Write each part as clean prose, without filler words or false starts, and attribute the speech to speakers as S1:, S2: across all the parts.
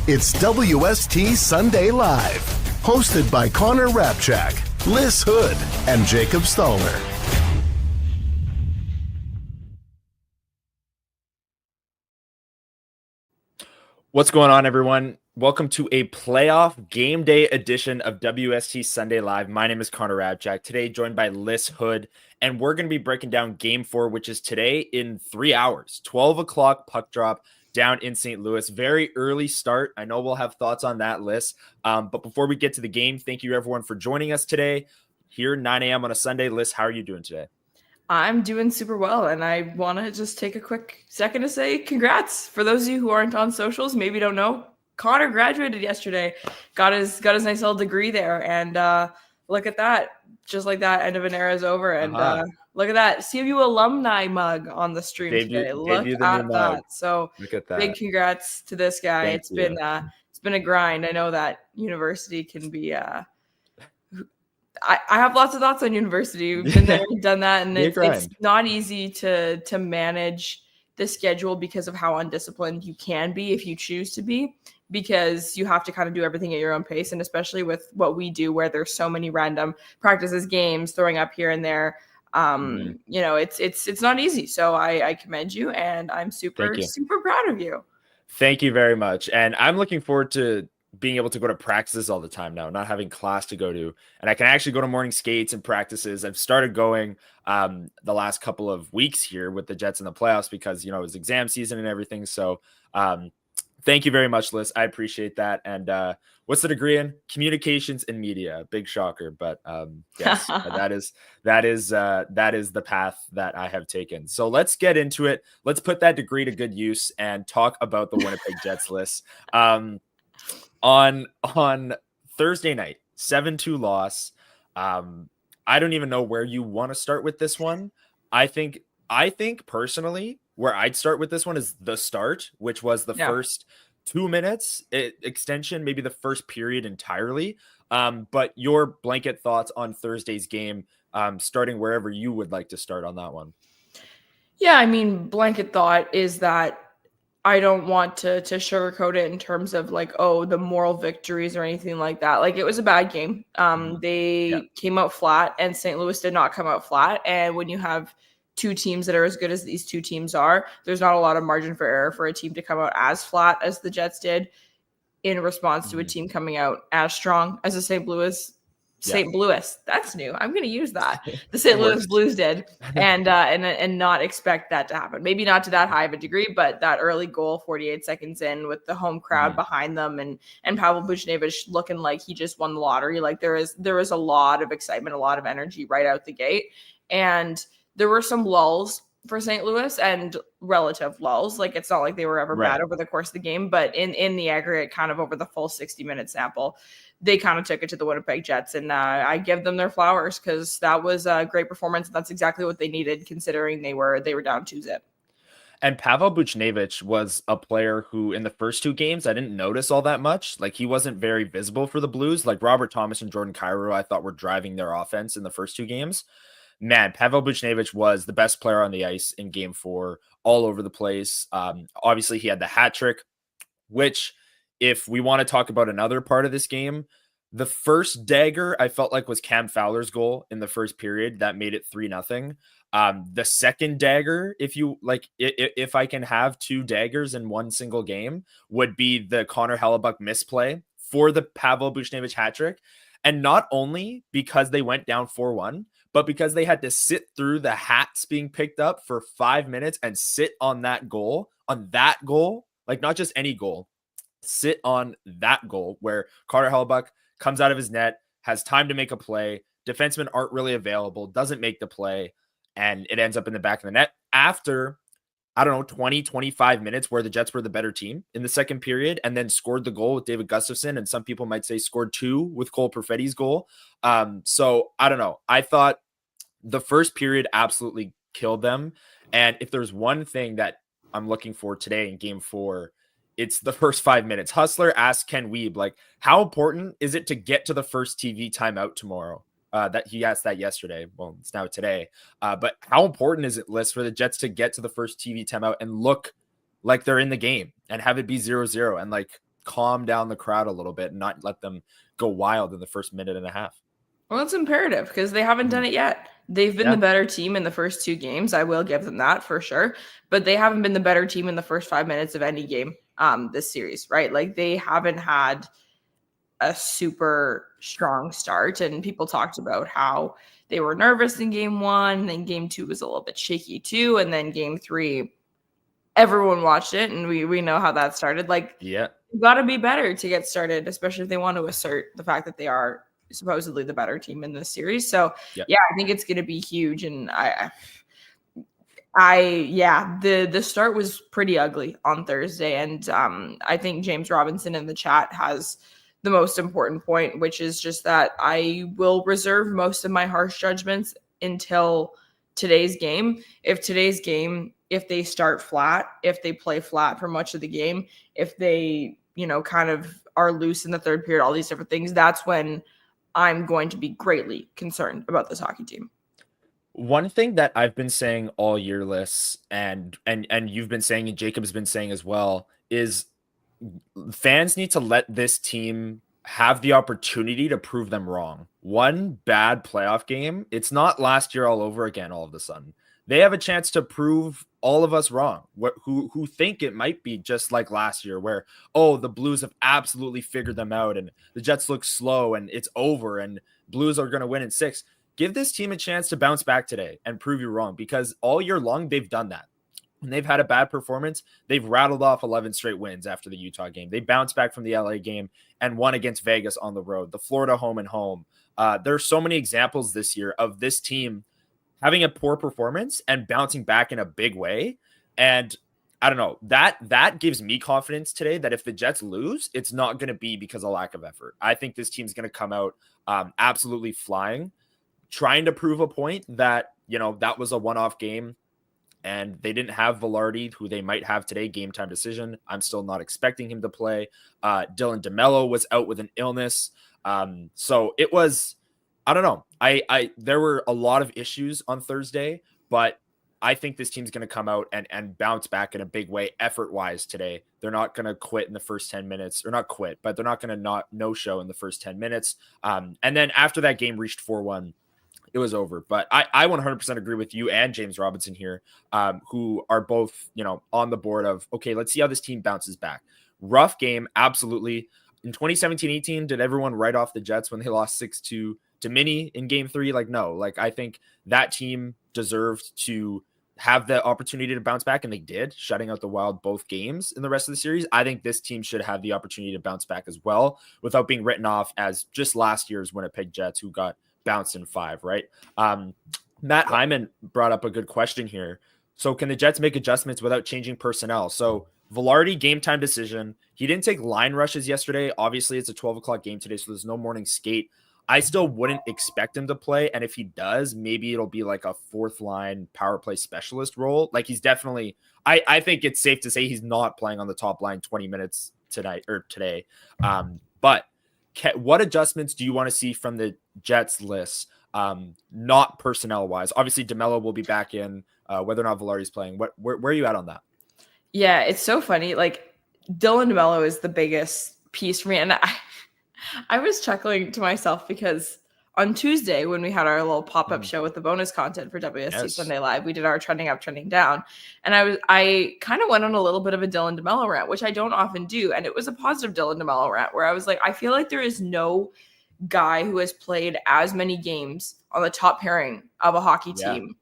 S1: It's WST Sunday Live, hosted by Hrabchak, Lyss Houde, and Jacob Stoller.
S2: What's going on, everyone? Welcome to a playoff game day edition of WST Sunday Live. My name is Hrabchak. Today, joined by Lyss Houde, and we're going to be breaking down Game 4, which is today in 3 hours. 12 o'clock puck drop down in St. Louis. Very early start. I know we'll have thoughts on that, Lyss. But before we get to the game, thank you, everyone, for joining us today here 9 a.m. on a Sunday. Lyss, how are you doing today?
S3: I'm doing super well, and I want to just take a quick second to say congrats. For those of you who aren't on socials, maybe don't know, Connor graduated yesterday, got his nice little degree there, and look at that. Just like that, end of an era is over, and look at that CMU alumni mug on the stream today. Look at that. So look at that. Big congrats to this guy. It's been a grind. I know that university can be I have lots of thoughts on university. We've been there and done that, and it's not easy to manage the schedule because of how undisciplined you can be if you choose to be, because you have to kind of do everything at your own pace, and especially with what we do where there's so many random practices, games, throwing up here and there. You know, it's not easy. So I commend you, and I'm super proud of you.
S2: Thank you very much. And I'm looking forward to being able to go to practices all the time now, not having class to go to. And I can actually go to morning skates and practices. I've started going the last couple of weeks here with the Jets in the playoffs because, you know, it was exam season and everything. So thank you very much, Lyss. I appreciate that. And what's the degree in? Communications and media. Big shocker. But yes, that is the path that I have taken. So let's get into it. Let's put that degree to good use and talk about the Winnipeg Jets, Lyss. On Thursday night, 7-2 loss. I don't even know where you want to start with this one. I think personally where I'd start with this one is the start, which was the first 2 minutes extension, maybe the first period entirely. But your blanket thoughts on Thursday's game, starting wherever you would like to start on that one.
S3: Yeah, I mean, blanket thought is that I don't want to sugarcoat it in terms of like, oh, the moral victories or anything like that. Like, it was a bad game. They came out flat, and St. Louis did not come out flat. And when you have two teams that are as good as these two teams are, there's not a lot of margin for error for a team to come out as flat as the Jets did in response to a team coming out as strong as the St. Louis. That's new. I'm going to use that. The St. Louis Blues did, and not expect that to happen. Maybe not to that high of a degree, but that early goal, 48 seconds in, with the home crowd behind them, and Pavel Buchnevich looking like he just won the lottery. Like, there is a lot of excitement, a lot of energy right out the gate, and there were some lulls for St. Louis, and relative lulls. Like, it's not like they were ever bad over the course of the game, but in the aggregate, kind of over the full 60-minute sample, they kind of took it to the Winnipeg Jets, and I give them their flowers because that was a great performance. That's exactly what they needed, considering they were down 2-0.
S2: And Pavel Buchnevich was a player who, in the first two games, I didn't notice all that much. Like, he wasn't very visible for the Blues. Like, Robert Thomas and Jordan Kyrou, I thought, were driving their offense in the first two games. Man, Pavel Buchnevich was the best player on the ice in Game 4, all over the place. Obviously, he had the hat trick, which, if we want to talk about another part of this game, the first dagger I felt like was Cam Fowler's goal in the first period that made it 3-0. The second dagger, if I can have two daggers in one single game, would be the Connor Hellebuyck misplay for the Pavel Buchnevich hat trick. And not only because they went down 4-1, but because they had to sit through the hats being picked up for 5 minutes and sit on that goal, like not just any goal, sit on that goal where Connor Hellebuyck comes out of his net, has time to make a play. Defensemen aren't really available, doesn't make the play, and it ends up in the back of the net after I don't know, 20, 25 minutes where the Jets were the better team in the second period and then scored the goal with David Gustafsson. And some people might say scored 2 with Cole Perfetti's goal. So I don't know. I thought the first period absolutely killed them. And if there's one thing that I'm looking for today in game 4, it's the first 5 minutes. Hustler asked Ken Wiebe, like, how important is it to get to the first TV timeout tomorrow? That he asked that yesterday. Well, it's now today. But how important is it, Lyss, for the Jets to get to the first TV timeout and look like they're in the game and have it be 0-0 and like calm down the crowd a little bit and not let them go wild in the first minute and a half?
S3: Well, it's imperative because they haven't done it yet. They've been the better team in the first 2 games. I will give them that for sure. But they haven't been the better team in the first 5 minutes of any game this series, right? Like they haven't had a super strong start. And people talked about how they were nervous in game 1. And then game 2 was a little bit shaky too. And then game 3, everyone watched it. And we know how that started. Like, you got to be better to get started, especially if they want to assert the fact that they are supposedly the better team in this series. So I think it's going to be huge. And the start was pretty ugly on Thursday. And I think James Robinson in the chat has the most important point, which is just that I will reserve most of my harsh judgments until today's game. If they start flat, if they play flat for much of the game, if they, kind of are loose in the third period, all these different things, that's when I'm going to be greatly concerned about this hockey team.
S2: One thing that I've been saying all year, Lyss, and you've been saying, and Jacob's been saying as well, is fans need to let this team have the opportunity to prove them wrong. One bad playoff game, it's not last year all over again all of a sudden. They have a chance to prove all of us wrong, who think it might be just like last year where, the Blues have absolutely figured them out and the Jets look slow and it's over and Blues are going to win in 6. Give this team a chance to bounce back today and prove you wrong, because all year long they've done that. When they've had a bad performance, they've rattled off 11 straight wins after the Utah game. They bounced back from the LA game and won against Vegas on the road, the Florida home and home. There are so many examples this year of this team having a poor performance and bouncing back in a big way. And I don't know, that gives me confidence today that if the Jets lose, it's not going to be because of lack of effort. I think this team's going to come out absolutely flying, trying to prove a point that, that was a one-off game and they didn't have Velarde, who they might have today, game time decision. I'm still not expecting him to play. Dylan DeMello was out with an illness. So it was, I don't know. There were a lot of issues on Thursday, but I think this team's going to come out and bounce back in a big way effort-wise today. They're not going to quit in the first 10 minutes, or not quit, but they're not going to no-show in the first 10 minutes. And then after that game reached 4-1, it was over. But I 100% agree with you and James Robinson here, who are both, on the board of, okay, let's see how this team bounces back. Rough game, absolutely. In 2017-18, did everyone write off the Jets when they lost 6-2 to Mini in game 3? Like, no. Like, I think that team deserved to have the opportunity to bounce back, and they did, shutting out the Wild both games in the rest of the series. I think this team should have the opportunity to bounce back as well without being written off as just last year's Winnipeg Jets who got bounced in 5, right? Matt Hyman brought up a good question here. So can the Jets make adjustments without changing personnel? So Velarde, game time decision. He didn't take line rushes yesterday. Obviously, it's a 12 o'clock game today, so there's no morning skate. I still wouldn't expect him to play. And if he does, maybe it'll be like a 4th line power play specialist role. Like, he's definitely, I think it's safe to say he's not playing on the top line 20 minutes tonight or today. But what adjustments do you want to see from the Jets list? Not personnel wise. Obviously, DeMello will be back in, whether or not Velarde's playing. Where are you at on that?
S3: Yeah, it's so funny. Like, Dylan DeMello is the biggest piece for me. And I was chuckling to myself because on Tuesday, when we had our little pop-up show with the bonus content for WST Sunday Live, we did our trending up, trending down. And I kind of went on a little bit of a Dylan DeMello rant, which I don't often do. And it was a positive Dylan DeMello rant where I was like, I feel like there is no guy who has played as many games on the top pairing of a hockey team,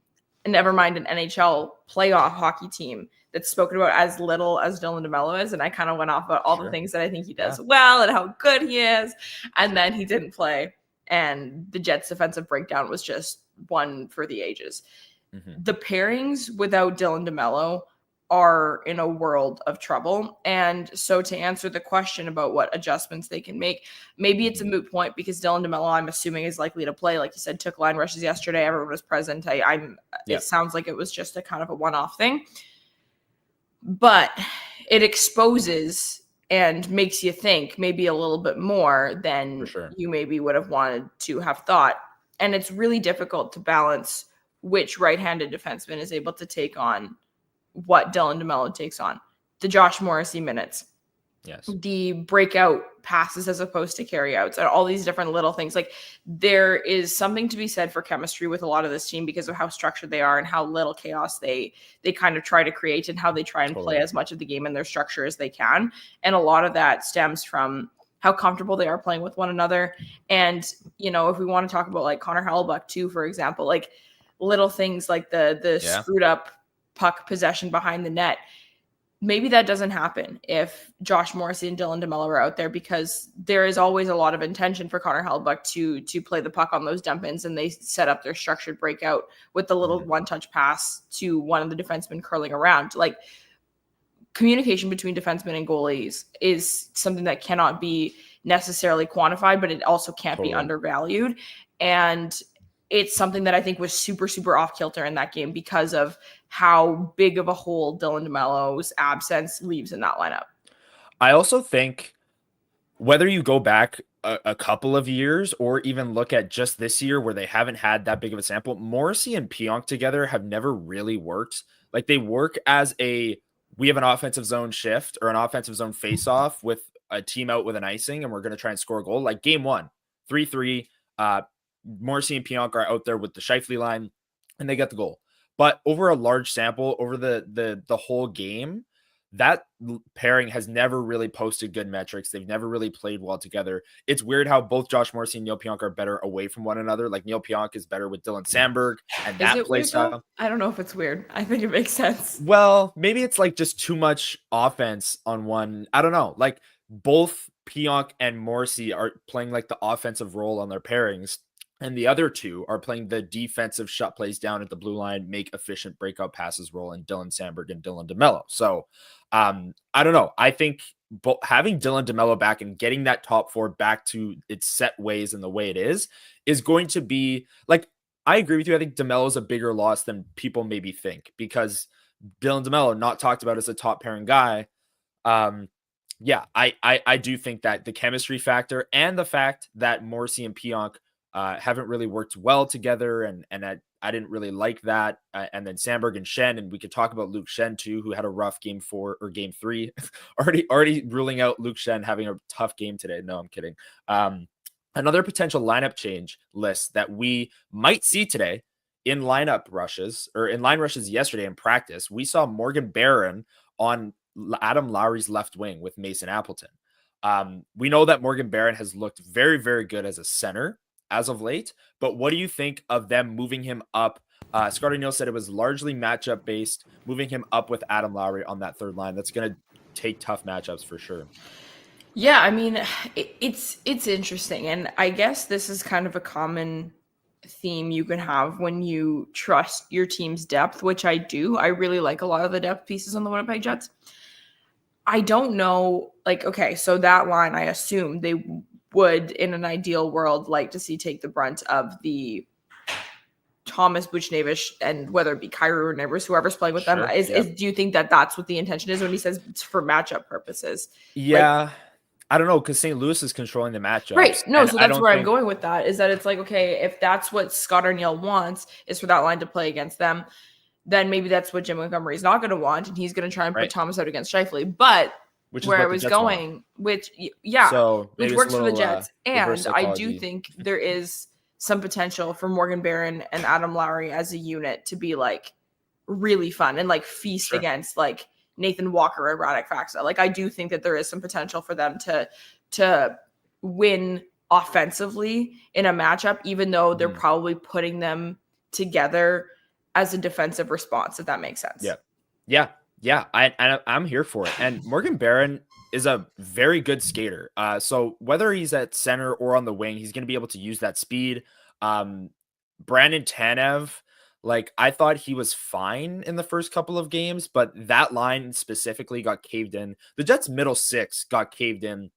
S3: and never mind an NHL playoff hockey team, that's spoken about as little as Dylan DeMello is. And I kind of went off about all the things that I think he does well and how good he is. And then he didn't play. And the Jets' defensive breakdown was just one for the ages. Mm-hmm. The pairings without Dylan DeMello are in a world of trouble. And so to answer the question about what adjustments they can make, maybe it's a moot point because Dylan DeMello, I'm assuming, is likely to play. Like you said, took line rushes yesterday. Everyone was present. It sounds like it was just a kind of a one-off thing. But it exposes and makes you think maybe a little bit more than you maybe would have wanted to have thought. And it's really difficult to balance which right-handed defenseman is able to take on what Dylan DeMello takes on. The Josh Morrissey minutes.
S2: Yes.
S3: The breakout passes as opposed to carryouts, and all these different little things. Like, there is something to be said for chemistry with a lot of this team because of how structured they are and how little chaos they kind of try to create and how they try and play as much of the game in their structure as they can. And a lot of that stems from how comfortable they are playing with one another. And, you know, if we want to talk about like Connor Hellebuyck too, for example, like little things like the screwed up puck possession behind the net. Maybe that doesn't happen if Josh Morrissey and Dylan DeMello are out there, because there is always a lot of intention for Connor Hellebuyck to play the puck on those dump ins, and they set up their structured breakout with the little one-touch pass to one of the defensemen curling around. Like, communication between defensemen and goalies is something that cannot be necessarily quantified, but it also can't be undervalued. And it's something that I think was super, super off kilter in that game because of how big of a hole Dylan DeMello's absence leaves in that lineup.
S2: I also think whether you go back a couple of years or even look at just this year where they haven't had that big of a sample, Morrissey and Pionk together have never really worked. Like, they work as we have an offensive zone shift or an offensive zone face-off with a team out with an icing and we're going to try and score a goal. Like game 1, 3-3, Morrissey and Pionk are out there with the Scheifele line and they get the goal. But over a large sample, over the whole game, that pairing has never really posted good metrics. They've never really played well together. It's weird how both Josh Morrissey and Neil Pionk are better away from one another. Like, Neil Pionk is better with Dylan Sandberg and that play style.
S3: I don't know if it's weird. I think it makes sense.
S2: Well, maybe it's like just too much offense on one. I don't know. Like, both Pionk and Morrissey are playing like the offensive role on their pairings. And the other two are playing the defensive shut plays down at the blue line, make efficient breakout passes role in Dylan Sandberg and Dylan DeMello. So I don't know. I think having Dylan DeMello back and getting that top four back to its set ways and the way it is going to be like, I agree with you. I think DeMello is a bigger loss than people maybe think because Dylan DeMello, not talked about as a top pairing guy. Yeah, I do think that the chemistry factor and the fact that Morrissey and Pionk haven't really worked well together, and I didn't really like that. And then Sandberg and Schenn, and we could talk about Luke Schenn too, who had a rough game 4 or game 3. already ruling out Luke Schenn having a tough game today. No, I'm kidding. Another potential lineup change list that we might see today in lineup rushes or in line rushes yesterday in practice. We saw Morgan Barron on Adam Lowry's left wing with Mason Appleton. We know that Morgan Barron has looked very, very good as a center as of late, but what do you think of them moving him up? Scott O'Neill said it was largely matchup based, moving him up with Adam Lowry on that third line. That's going to take tough matchups for sure.
S3: Yeah, I mean, it's interesting, and I guess this is kind of a common theme you can have when you trust your team's depth, which I do. I really like a lot of the depth pieces on the Winnipeg Jets. I don't know, like, okay, so that line, I assume they would, in an ideal world, like to see take the brunt of the Thomas Buchnevich, and whether it be Kyrou or Neighbors, whoever's playing with them. Do you think that that's what the intention is when he says it's for matchup purposes?
S2: Yeah. Like, I don't know, because St. Louis is controlling the matchup.
S3: Right. No, so that's where I'm going with that, is that it's like, okay, if that's what Scott O'Neill wants is for that line to play against them, then maybe that's what Jim Montgomery is not going to want, and he's going to try and put Thomas out against Scheifele. But where I was going, which works for the Jets. And I do think there is some potential for Morgan Barron and Adam Lowry as a unit to be like really fun and like feast against like Nathan Walker and Radek Faksa. Like, I do think that there is some potential for them to win offensively in a matchup, even though they're probably putting them together as a defensive response, if that makes sense.
S2: Yeah. I'm here for it. And Morgan Barron is a very good skater. So whether he's at center or on the wing, he's going to be able to use that speed. Brandon Tanev, Like, I thought he was fine in the first couple of games, but that line specifically got caved in. The Jets' middle six got caved in,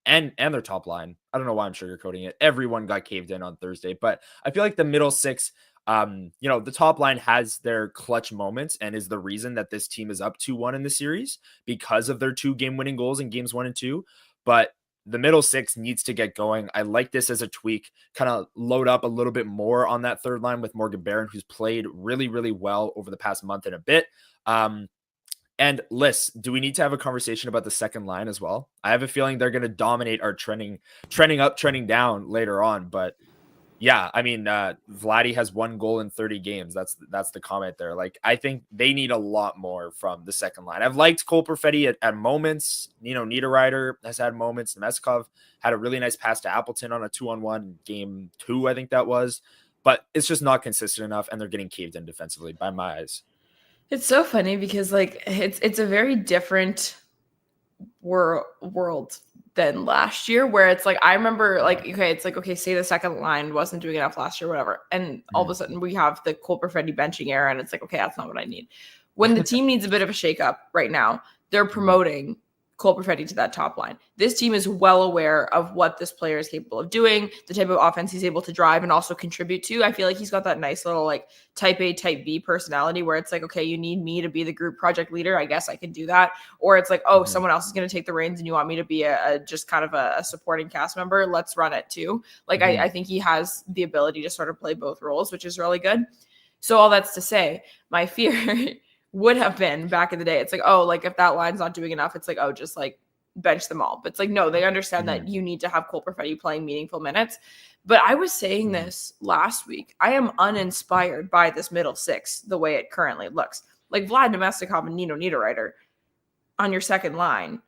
S2: and their top line. I don't know why I'm sugarcoating it. Everyone got caved in on Thursday, but I feel like the middle six, the top line has their clutch moments and is the reason that this team is up 2-1 in the series because of their 2 game-winning goals in games 1 and 2. But the middle six needs to get going. I like this as a tweak, kind of load up a little bit more on that third line with Morgan Barron, who's played really, really well over the past month and a bit. And Lyss, do we need to have a conversation about the second line as well? I have a feeling they're going to dominate our trending up, trending down later on. But yeah, I mean, Vladdy has 1 goal in 30 games. That's the comment there. Like, I think they need a lot more from the second line. I've liked Cole Perfetti at moments. Niederreiter has had moments. Nemestikov had a really nice pass to Appleton on a 2-on-1 game 2, I think that was. But it's just not consistent enough, and they're getting caved in defensively by my eyes.
S3: It's so funny because like it's a very different world than last year, where it's like I remember like it's like say the second line wasn't doing enough last year, whatever, and all of a sudden we have the Cole Perfetti benching era, and it's like that's not what I need. When the team needs a bit of a shakeup right now, they're promoting Cole Perfetti to that top line. This team is well aware of what this player is capable of doing, the type of offense he's able to drive and also contribute to. I feel like he's got that nice little like type A, type B personality where it's like, okay, you need me to be the group project leader. I guess I can do that. Or it's like, someone else is going to take the reins and you want me to be a just kind of a supporting cast member. Let's run it too. Like, I think he has the ability to sort of play both roles, which is really good. So all that's to say, my fear would have been back in the day. It's like, like if that line's not doing enough, it's like, just like bench them all. But it's like, no, they understand that you need to have Cole Perfetti playing meaningful minutes. But I was saying this last week. I am uninspired by this middle six, the way it currently looks. Like Vlad Nemestikov and Nino Niederreiter on your second line.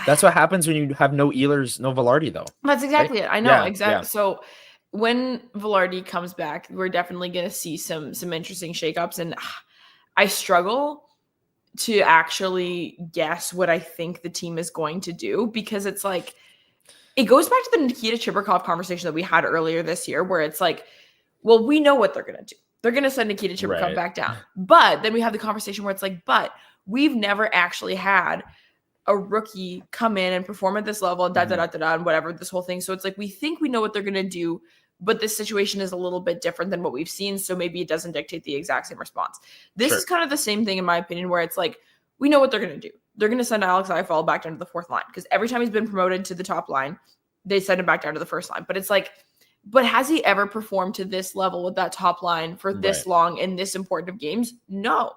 S2: That's what happens when you have no Ehlers, no Velarde, though.
S3: That's exactly it. I know, exactly.
S2: Yeah.
S3: So when Velarde comes back, we're definitely going to see some interesting shakeups. And I struggle to actually guess what I think the team is going to do, because it's like, it goes back to the Nikita Chibrikov conversation that we had earlier this year, where it's like, well, we know what they're going to do. They're going to send Nikita Chibrikov back down. But then we have the conversation where it's like, but we've never actually had a rookie come in and perform at this level and and whatever, this whole thing. So it's like, we think we know what they're going to do, but this situation is a little bit different than what we've seen. So maybe it doesn't dictate the exact same response. This is kind of the same thing, in my opinion, where it's like, we know what they're going to do. They're going to send Alex Iafallo back down to the fourth line, because every time he's been promoted to the top line, they send him back down to the first line. But it's like, but has he ever performed to this level with that top line for this long in this important of games? No.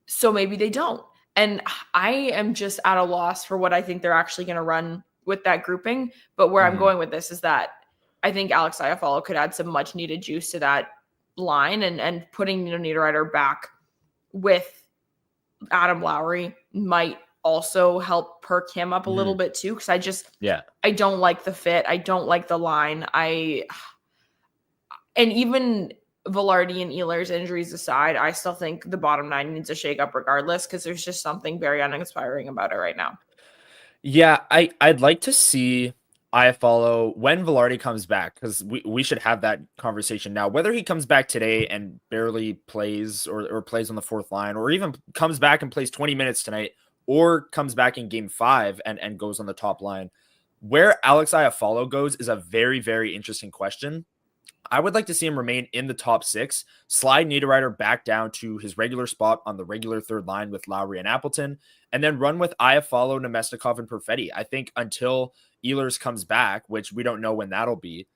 S3: So maybe they don't. And I am just at a loss for what I think they're actually going to run with that grouping. But where I'm going with this is that I think Alex Iafallo could add some much needed juice to that line, and putting Niederreiter back with Adam Lowry might also help perk him up a little bit too. Cause I don't like the fit. I don't like the line. And even Velarde and Ehlers injuries aside, I still think the bottom nine needs a shake up regardless, because there's just something very uninspiring about it right now.
S2: Yeah, I'd like to see Iafallo when Velarde comes back, because we should have that conversation now. Whether he comes back today and barely plays or plays on the fourth line, or even comes back and plays 20 minutes tonight, or comes back in game 5 and goes on the top line, where Alex Iafallo goes is a very, very interesting question. I would like to see him remain in the top 6, slide Niederreiter back down to his regular spot on the regular third line with Lowry and Appleton, and then run with Iafallo, Nemestikov, and Perfetti. I think until Ehlers comes back, which we don't know when that'll be,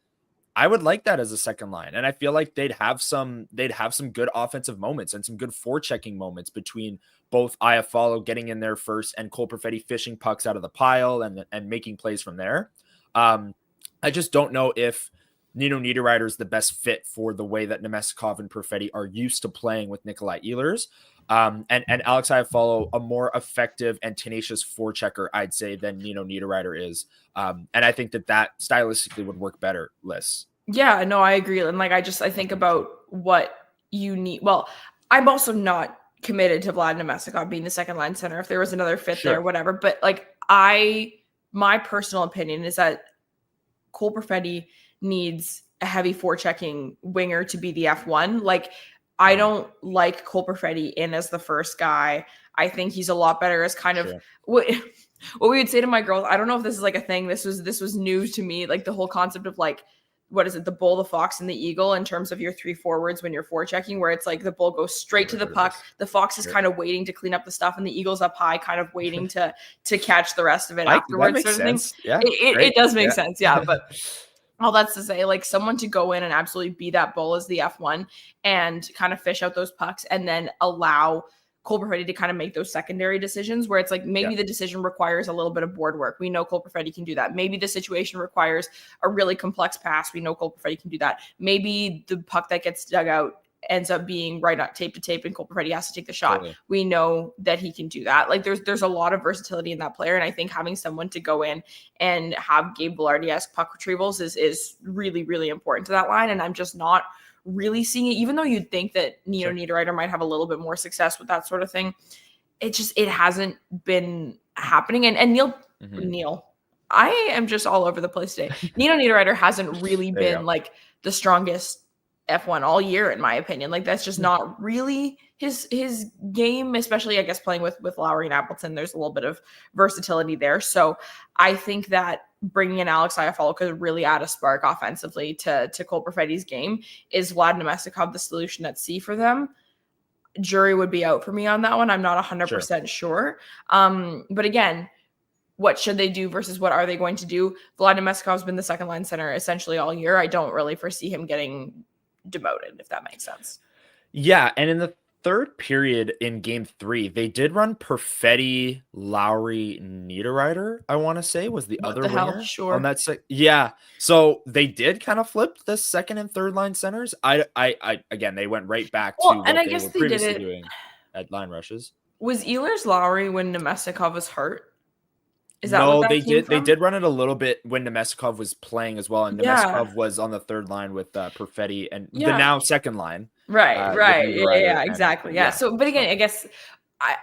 S2: I would like that as a second line. And I feel like they'd have some good offensive moments and some good forechecking moments between both Iafallo getting in there first and Cole Perfetti fishing pucks out of the pile and making plays from there. I just don't know if Nino Niederreiter is the best fit for the way that Nemestikov and Perfetti are used to playing with Nikolai Ehlers. And Alex Iafallo, a more effective and tenacious forechecker, I'd say, than Nino Niederreiter is. And I think that stylistically would work better, Lyss.
S3: Yeah, no, I agree. And like, I think about what you need. Well, I'm also not committed to Vlad Nemestikov being the second line center. If there was another fit there, whatever. But like, my personal opinion is that Cole Perfetti needs a heavy forechecking winger to be the F1. Like, I don't like Cole Perfetti in as the first guy. I think he's a lot better as kind of what we would say to my girls. I don't know if this is like a thing. This was new to me. Like the whole concept of like, what is it? The bull, the fox, and the eagle in terms of your three forwards when you're forechecking, where it's like the bull goes straight to the puck. The fox is kind of waiting to clean up the stuff, and the eagle's up high, kind of waiting to catch the rest of it afterwards.
S2: That makes sense. Yeah,
S3: it does make sense. Yeah, but all that's to say, like someone to go in and absolutely be that bull as the F1 and kind of fish out those pucks and then allow Cole Perfetti to kind of make those secondary decisions where it's like maybe the decision requires a little bit of board work. We know Cole Perfetti can do that. Maybe the situation requires a really complex pass. We know Cole Perfetti can do that. Maybe the puck that gets dug out ends up being right on tape to tape and Cole Perfetti has to take the shot. Totally. We know that he can do that. Like there's a lot of versatility in that player. And I think having someone to go in and have Gabe Velarde-esque puck retrievals is really, really important to that line. And I'm just not really seeing it, even though you'd think that Nino Niederreiter might have a little bit more success with that sort of thing. It hasn't been happening. And Neil, I am just all over the place today. Nino Niederreiter hasn't really been like the strongest F1 all year, in my opinion. Like that's just not really his game, especially I guess playing with Lowry and Appleton. There's a little bit of versatility there. So I think that bringing in Alex Iafallo could really add a spark offensively to Cole Perfetti's game. Is Vlad Nemestikov the solution at C for them? Jury would be out for me on that one. I'm not 100% sure. But again, what should they do versus what are they going to do? Vlad Nemestikov's been the second line center essentially all year. I don't really foresee him getting demoted, if that makes sense.
S2: Yeah, and in the third period in game 3, they did run Perfetti, Lowry, Niederreiter, I want to say was the other winger on that yeah. So they did kind of flip the second and third line centers. I again, they went right back to what they were previously doing at line rushes.
S3: Was Ehlers Lowry when Nemestikov was hurt? Is that
S2: no, they did. They did run it a little bit when Nemestikov was playing as well, and Nemestikov was on the third line with Perfetti and the now second line.
S3: Right. Yeah, exactly. Yeah. So, but again, I guess I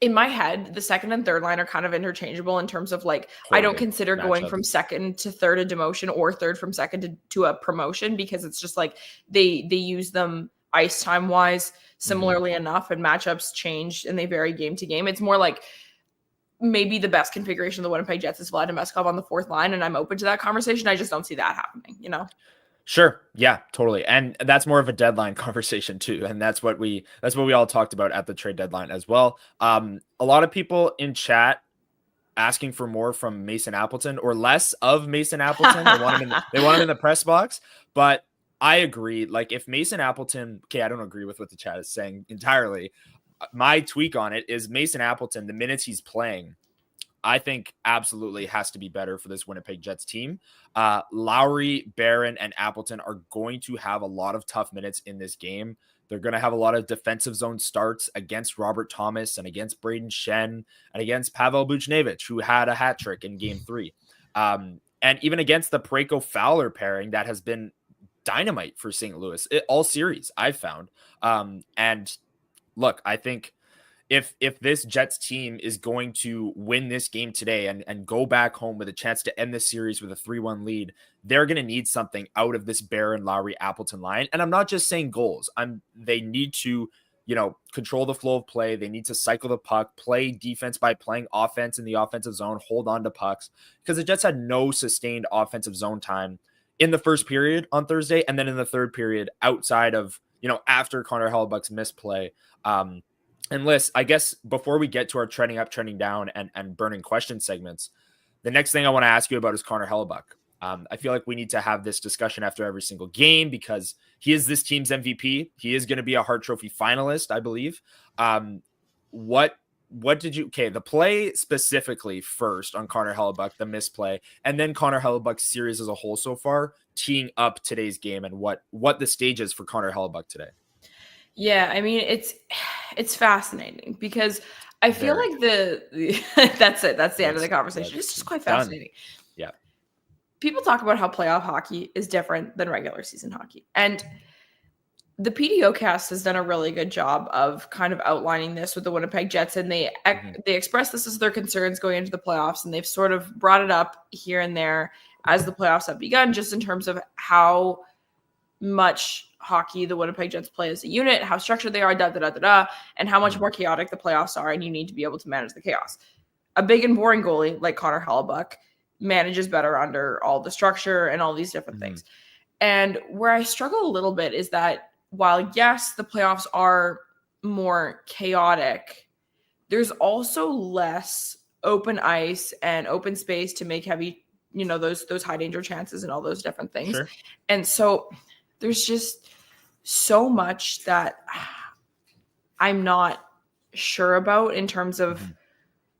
S3: in my head, the second and third line are kind of interchangeable in terms of like I don't consider going from second to third a demotion or third from second to a promotion because it's just like they use them ice time wise similarly enough, and matchups change and they vary game to game. It's more like maybe the best configuration of the Winnipeg Jets is Vlad Nemestikov on the fourth line, and I'm open to that conversation. I just don't see that happening, you know?
S2: Sure. Yeah, totally. And that's more of a deadline conversation too. And that's what we all talked about at the trade deadline as well. A lot of people in chat asking for more from Mason Appleton or less of Mason Appleton. They want him in the press box, but I agree. Like if Mason Appleton, okay, I don't agree with what the chat is saying entirely. My tweak on it is Mason Appleton, the minutes he's playing, I think absolutely has to be better for this Winnipeg Jets team. Lowry, Barron, and Appleton are going to have a lot of tough minutes in this game. They're going to have a lot of defensive zone starts against Robert Thomas and against Braden Shen and against Pavel Buchnevich, who had a hat trick in game 3. And even against the Parayko Fowler pairing that has been dynamite for St. Louis all series, I've found. And look, I think if this Jets team is going to win this game today and go back home with a chance to end this series with a 3-1 lead, they're going to need something out of this Barron, Lowry, Appleton line. And I'm not just saying goals. They need to, control the flow of play. They need to cycle the puck, play defense by playing offense in the offensive zone, hold on to pucks, because the Jets had no sustained offensive zone time in the first period on Thursday. And then in the third period outside of, after Connor Hellebuyck's misplay. And Lyss, I guess before we get to our trending up, trending down and burning question segments, the next thing I want to ask you about is Connor Hellebuyck. I feel like we need to have this discussion after every single game because he is this team's MVP. He is going to be a Hart Trophy finalist, I believe. What did you, the play specifically first on Connor Hellebuyck, the misplay, and then Connor Hellebuyck's series as a whole so far, teeing up today's game and what the stage is for Connor Hellebuyck today.
S3: Yeah, I mean, it's fascinating because I feel like that's it. That's the end of the conversation. It's just quite fascinating.
S2: Yeah.
S3: People talk about how playoff hockey is different than regular season hockey. And the PDO cast has done a really good job of kind of outlining this with the Winnipeg Jets. And they express this as their concerns going into the playoffs. And they've sort of brought it up here and there as the playoffs have begun, just in terms of how much hockey the Winnipeg Jets play as a unit, how structured they are, and how much more chaotic the playoffs are, and you need to be able to manage the chaos. A big and boring goalie like Connor Hellebuyck manages better under all the structure and all these different things. And where I struggle a little bit is that while, yes, the playoffs are more chaotic, there's also less open ice and open space to make heavy, those high danger chances and all those different things.
S2: Sure.
S3: And so there's just so much that I'm not sure about in terms of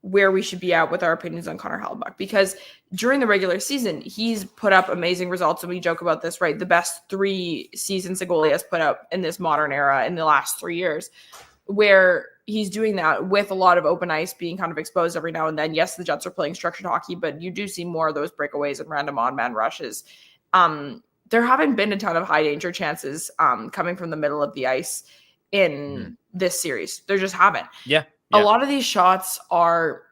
S3: where we should be at with our opinions on Connor Hellebuyck, because during the regular season, he's put up amazing results. And we joke about this, right? The best 3 seasons a goalie has put up in this modern era in the last 3 years, where he's doing that with a lot of open ice being kind of exposed every now and then. Yes, the Jets are playing structured hockey, but you do see more of those breakaways and random on-man rushes. There haven't been a ton of high danger chances coming from the middle of the ice in this series. There just haven't.
S2: Yeah.
S3: A lot of these shots are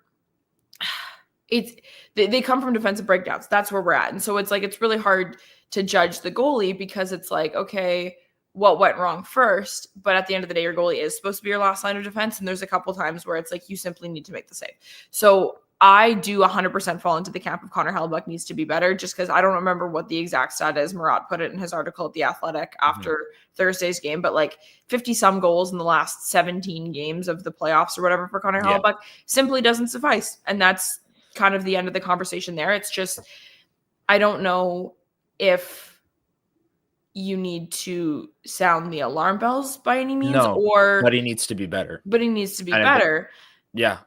S3: they come from defensive breakdowns. That's where we're at. And so it's really hard to judge the goalie, because it's like, okay, what went wrong first? But at the end of the day, your goalie is supposed to be your last line of defense. And there's a couple times where it's like, you simply need to make the save. So I do 100% fall into the camp of Connor Hellebuyck needs to be better, just because I don't remember what the exact stat is. Murat put it in his article at The Athletic after Thursday's game, but 50-some goals in the last 17 games of the playoffs or whatever for Connor Hellebuyck simply doesn't suffice. And that's kind of the end of the conversation there. It's just, I don't know if you need to sound the alarm bells by any means,
S2: but he needs to be better.
S3: Yeah.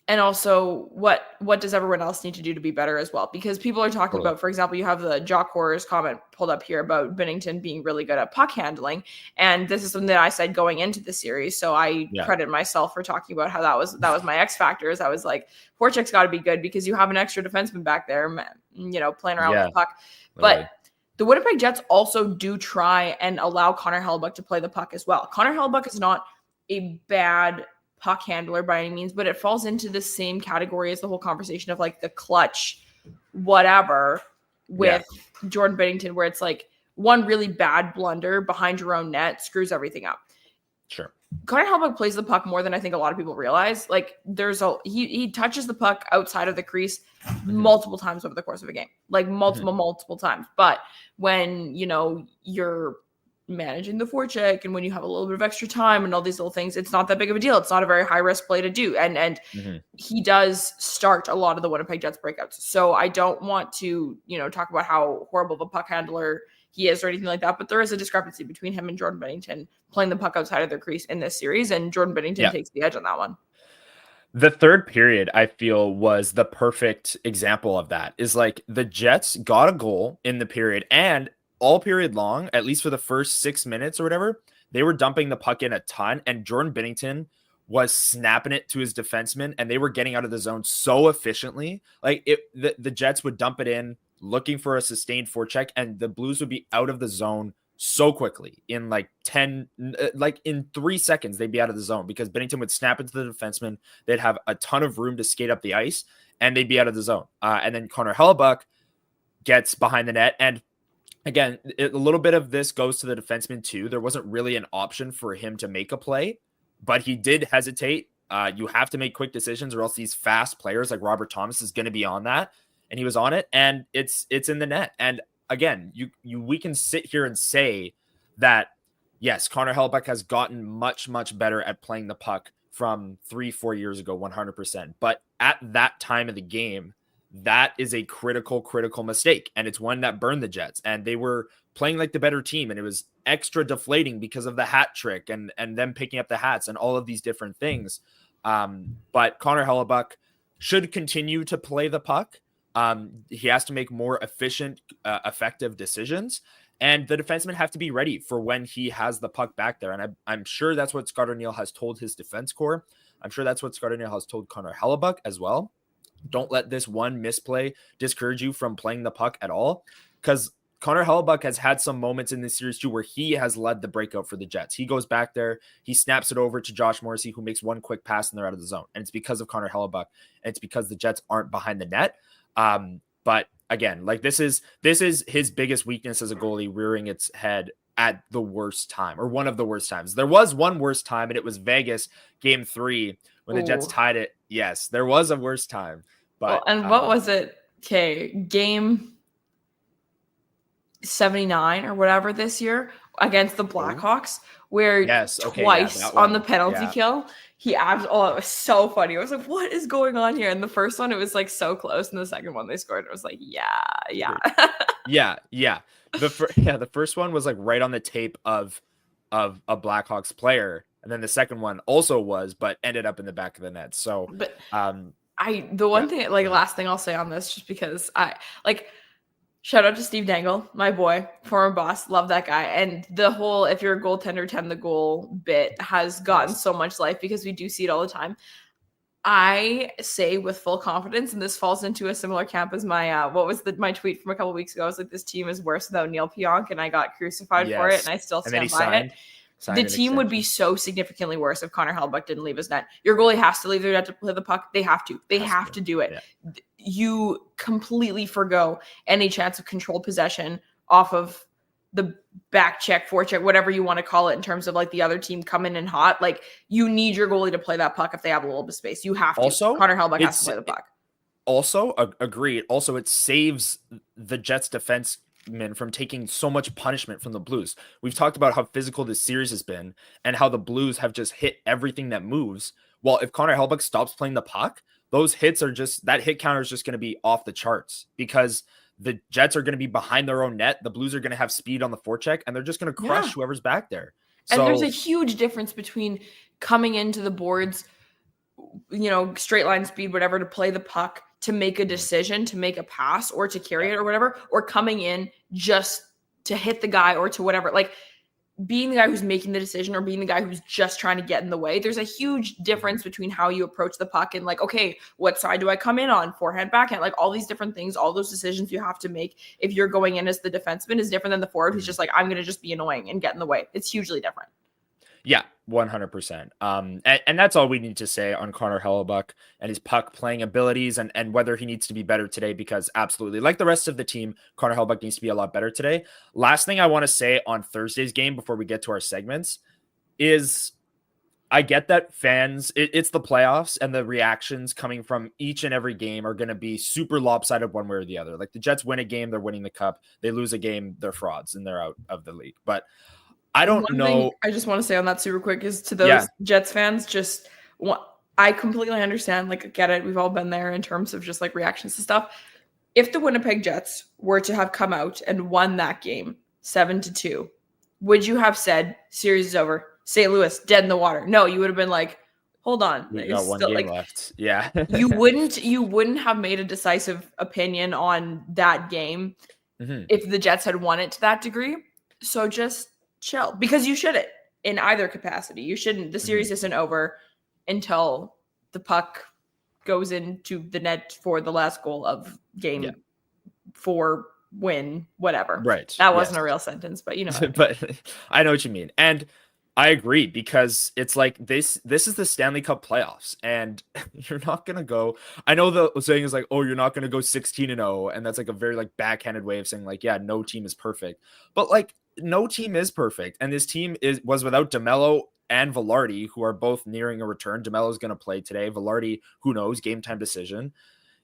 S3: And also, what does everyone else need to do to be better as well? Because people are talking about, for example, you have the Jock Horrors comment pulled up here about Binnington being really good at puck handling. And this is something that I said going into the series. So I credit myself for talking about how that was my X factors. I was like, Hrabchak's got to be good because you have an extra defenseman back there, playing around with the puck. But the Winnipeg Jets also do try and allow Connor Hellebuyck to play the puck as well. Connor Hellebuyck is not a bad puck handler by any means, but it falls into the same category as the whole conversation of the clutch whatever with Jordan Binnington, where it's one really bad blunder behind your own net screws everything up.
S2: Sure.
S3: Connor Hellebuyck plays the puck more than I think a lot of people realize. He touches the puck outside of the crease multiple times over the course of a game, multiple times. But when you're managing the forecheck and when you have a little bit of extra time and all these little things, it's not that big of a deal. It's not a very high risk play to do. And he does start a lot of the Winnipeg Jets breakouts. So I don't want to, talk about how horrible of a puck handler he is or anything like that, but there is a discrepancy between him and Jordan Binnington playing the puck outside of their crease in this series. And Jordan Binnington takes the edge on that one.
S2: The third period, I feel, was the perfect example of that. Is the Jets got a goal in the period, and all period long, at least for the first 6 minutes or whatever, they were dumping the puck in a ton, and Jordan Binnington was snapping it to his defenseman, and they were getting out of the zone so efficiently. The Jets would dump it in, looking for a sustained forecheck, and the Blues would be out of the zone so quickly in in 3 seconds, they'd be out of the zone because Binnington would snap into the defenseman. They'd have a ton of room to skate up the ice, and they'd be out of the zone. And then Connor Hellebuyck gets behind the net, and again, a little bit of this goes to the defenseman too. There wasn't really an option for him to make a play, but he did hesitate. You have to make quick decisions or else these fast players like Robert Thomas is going to be on that. And he was on it, and it's in the net. And again, we can sit here and say that, yes, Connor Hellebuyck has gotten much, much better at playing the puck from 3-4 years ago, 100%. But at that time of the game, that is a critical mistake. And it's one that burned the Jets. And they were playing like the better team. And it was extra deflating because of the hat trick and them picking up the hats and all of these different things. But Connor Hellebuyck should continue to play the puck. He has to make more efficient, effective decisions. And the defensemen have to be ready for when he has the puck back there. And I'm sure that's what Scott O'Neill has told his defense corps. I'm sure that's what Scott O'Neill has told Connor Hellebuyck as well. Don't let this one misplay discourage you from playing the puck at all, because Connor Hellebuyck has had some moments in this series too where he has led the breakout for the Jets. He goes back there, he snaps it over to Josh Morrissey, who makes one quick pass and they're out of the zone. And it's because of Connor Hellebuyck, and it's because the Jets aren't behind the net. But again, like this is his biggest weakness as a goalie, rearing its head at the worst time, or one of the worst times. There was one worst time, and it was Vegas game 3 when the Jets tied it. Yes, there was a worse time. But
S3: and what was it? Okay, game 79 or whatever this year against the Blackhawks, where twice on the penalty kill, he it was so funny. I was like, what is going on here? And the first one, it was like so close, and the second one they scored, it was like, yeah.
S2: The first one was like right on the tape of a Blackhawks player, and then the second one also was, but ended up in the back of the net. So,
S3: but last thing I'll say on this, just because shout out to Steve Dangle, my boy, former boss. Love that guy. And the whole, if you're a goaltender, 10 the goal bit has gotten so much life because we do see it all the time. I say with full confidence, and this falls into a similar camp as my, my tweet from a couple weeks ago. I was like, this team is worse without Neil Pionk, and I got crucified for it, and I still stand by it. The team would be so significantly worse if Connor Hellebuyck didn't leave his net. Your goalie has to leave their net to play the puck. They have to. They have to do it. Yeah. You completely forgo any chance of controlled possession off of the back check, forecheck, whatever you want to call it, in terms of like the other team coming in hot. Like, you need your goalie to play that puck if they have a little bit of space. You have to. Also, Connor Hellebuyck has to play the puck.
S2: Also, agreed. Also, it saves the Jets defense from taking so much punishment from the Blues. We've talked about how physical this series has been and how the Blues have just hit everything that moves. Well, if Connor Hellebuyck stops playing the puck, those hits are just, that hit counter is just going to be off the charts, because the Jets are going to be behind their own net. The Blues are going to have speed on the forecheck, and they're just going to crush whoever's back there.
S3: And there's a huge difference between coming into the boards, straight line speed, whatever, to play the puck, to make a decision, to make a pass, or to carry it or whatever, or coming in just to hit the guy or to whatever. Like, being the guy who's making the decision or being the guy who's just trying to get in the way. There's a huge difference between how you approach the puck and like, okay, what side do I come in on? Forehand, backhand, like all these different things, all those decisions you have to make if you're going in as the defenseman is different than the forward who's just like, I'm going to just be annoying and get in the way. It's hugely different.
S2: Yeah, 100%. And that's all we need to say on Connor Hellebuyck and his puck playing abilities and whether he needs to be better today, because absolutely, like the rest of the team, Connor Hellebuyck needs to be a lot better today. Last thing I want to say on Thursday's game before we get to our segments is, I get that fans, it's the playoffs, and the reactions coming from each and every game are going to be super lopsided one way or the other. Like, the Jets win a game, they're winning the cup. They lose a game, they're frauds and they're out of the league. But I don't know.
S3: I just want to say on that super quick is to those Jets fans, I completely understand, like, get it. We've all been there in terms of just like reactions to stuff. If the Winnipeg Jets were to have come out and won that game 7-2, would you have said series is over, St. Louis dead in the water? No, you would have been like, hold on,
S2: we got one game left. Yeah.
S3: you wouldn't have made a decisive opinion on that game if the Jets had won it to that degree. So just chill, because you shouldn't in either capacity. You shouldn't. The series isn't over until the puck goes into the net for the last goal of game 4, win, whatever.
S2: Right.
S3: That wasn't a real sentence, but
S2: but I know what you mean. And I agree, because it's like this is the Stanley Cup playoffs, and you're not going to go. I know the saying is like, oh, you're not going to go 16-0. And that's like a very like backhanded way of saying like, yeah, no team is perfect, but like, no team is perfect. And this team was without DeMello and Velarde, who are both nearing a return. DeMello's going to play today. Velarde, who knows, game time decision.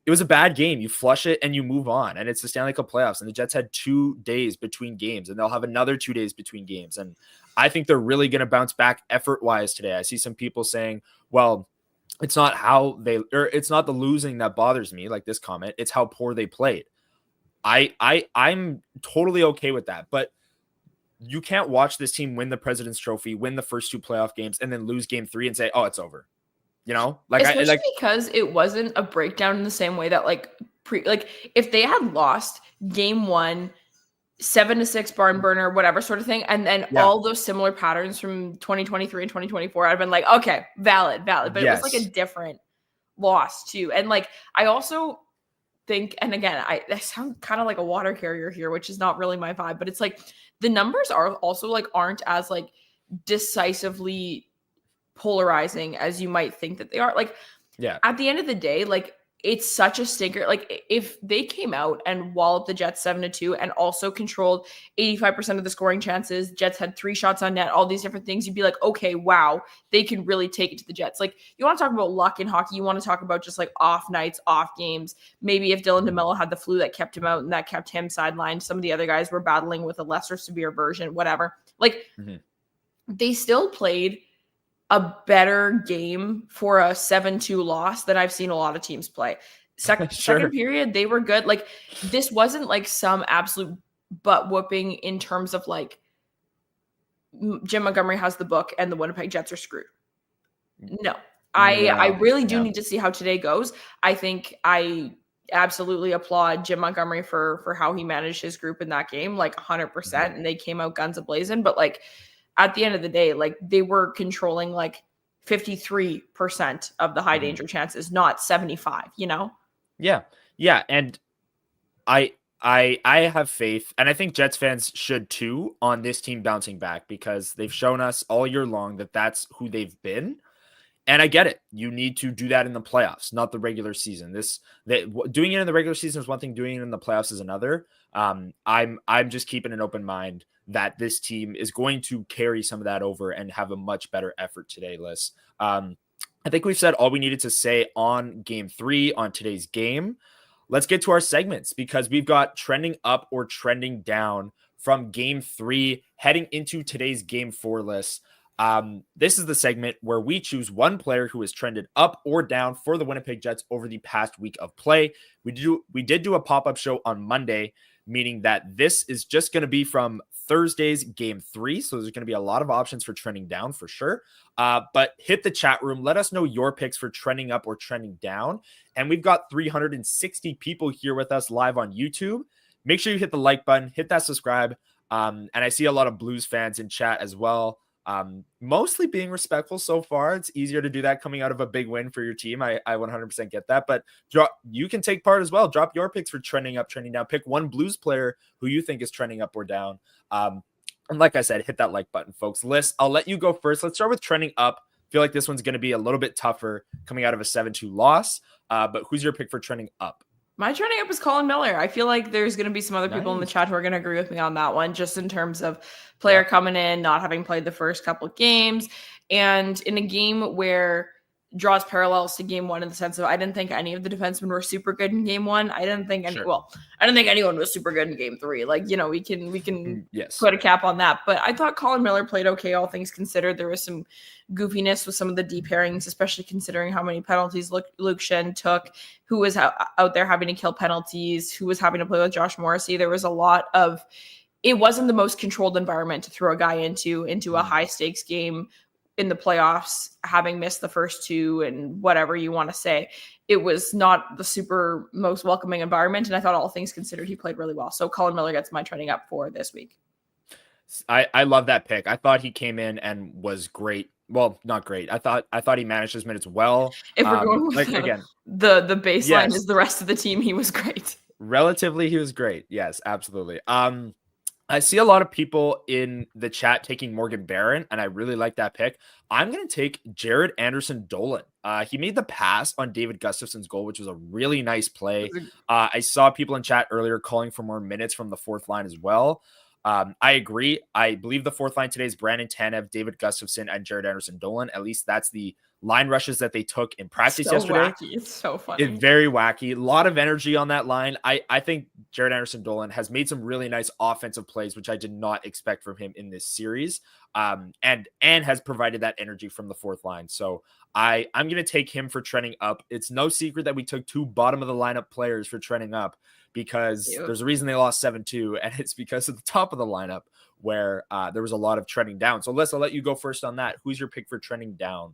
S2: It was a bad game. You flush it and you move on. And it's the Stanley Cup playoffs. And the Jets had 2 days between games, and they'll have another 2 days between games. And I think they're really going to bounce back effort-wise today. I see some people saying, well, it's not it's not the losing that bothers me, like this comment. It's how poor they played. I'm totally okay with that. But you can't watch this team win the President's Trophy, win the first 2 playoff games, and then lose game 3 and say, oh, it's over.
S3: Especially because it wasn't a breakdown in the same way that if they had lost game 1, 7-6 barn burner, whatever sort of thing, and then all those similar patterns from 2023 and 2024, I'd been like, okay, valid. But it was like a different loss too. And like, I also think, and again, I sound kind of like a water carrier here, which is not really my vibe, but it's like the numbers are also like aren't as like decisively polarizing as you might think that they are. Like, at the end of the day, like it's such a stinker. Like if they came out and walloped the Jets 7-2 and also controlled 85% of the scoring chances, Jets had 3 shots on net, all these different things, you'd be like, okay, wow, they can really take it to the Jets. Like you want to talk about luck in hockey, you want to talk about just like off nights, off games. Maybe if Dylan DeMello had the flu that kept him out and that kept him sidelined, some of the other guys were battling with a lesser severe version, whatever. Like they still played a better game for a 7-2 loss than I've seen a lot of teams play. Second period, they were good. Like this wasn't like some absolute butt whooping in terms of like Jim Montgomery has the book and the Winnipeg Jets are screwed. No, I really do need to see how today goes. I think I absolutely applaud Jim Montgomery for how he managed his group in that game, like 100%. And they came out guns a-blazing, but like, at the end of the day, like they were controlling like 53% of the high danger chances, not 75, you know?
S2: Yeah. Yeah. And I have faith, and I think Jets fans should too, on this team bouncing back, because they've shown us all year long that that's who they've been. And I get it. You need to do that in the playoffs, not the regular season. Doing it in the regular season is one thing. Doing it in the playoffs is another. I'm just keeping an open mind that this team is going to carry some of that over and have a much better effort today, Lyss. I think we've said all we needed to say on game 3 on today's game. Let's get to our segments, because we've got trending up or trending down from game 3 heading into today's game 4 list. This is the segment where we choose one player who has trended up or down for the Winnipeg Jets over the past week of play. We did do a pop-up show on Monday, meaning that this is just going to be from Thursday's game 3. So there's going to be a lot of options for trending down for sure. But hit the chat room. Let us know your picks for trending up or trending down. And we've got 360 people here with us live on YouTube. Make sure you hit the like button, hit that subscribe. And I see a lot of Blues fans in chat as well. Mostly being respectful so far. It's easier to do that coming out of a big win for your team. I 100% get that, but you can take part as well. Drop your picks for trending up, trending down. Pick one Blues player who you think is trending up or down. And like I said, hit that like button, folks. Lyss, I'll let you go first. Let's start with trending up. I feel like this one's going to be a little bit tougher coming out of a 7-2 loss. But who's your pick for trending up?
S3: My trending up is Colin Miller. I feel like there's going to be some other people in the chat who are going to agree with me on that one, just in terms of player coming in, not having played the first couple of games, and in a game where draws parallels to game 1 in the sense of I didn't think any of the defensemen were super good in game 1. I didn't think anyone was super good in game 3. Like, you know, we can put a cap on that. But I thought Colin Miller played okay, all things considered. There was some goofiness with some of the deep pairings, especially considering how many penalties Luke Schenn took, who was out there having to kill penalties, who was having to play with Josh Morrissey. There was a lot of, it wasn't the most controlled environment to throw a guy into a high stakes game in the playoffs, having missed the first 2 and whatever you want to say. It was not the super most welcoming environment. And I thought all things considered, he played really well. So Colin Miller gets my trending up for this week.
S2: I love that pick. I thought he came in and was great. Well, not great. I thought he managed his minutes well.
S3: If we're going with the baseline is the rest of the team, he was great.
S2: Relatively, he was great. Yes, absolutely. I see a lot of people in the chat taking Morgan Barron, and I really like that pick. I'm going to take Jared Anderson-Dolan. He made the pass on David Gustafson's goal, which was a really nice play. I saw people in chat earlier calling for more minutes from the fourth line as well. I agree. I believe the fourth line today is Brandon Tanev, David Gustafson, and Jared Anderson-Dolan. At least that's the line rushes that they took in practice yesterday.
S3: Wacky. It's so funny.
S2: It's very wacky. A lot of energy on that line. I think Jared Anderson-Dolan has made some really nice offensive plays, which I did not expect from him in this series. And has provided that energy from the fourth line. So I'm going to take him for trending up. It's no secret that we took 2 bottom of the lineup players for trending up, because there's a reason they lost 7-2, and it's because of the top of the lineup where there was a lot of trending down. So Lyss, I'll let you go first on that. Who's your pick for trending down?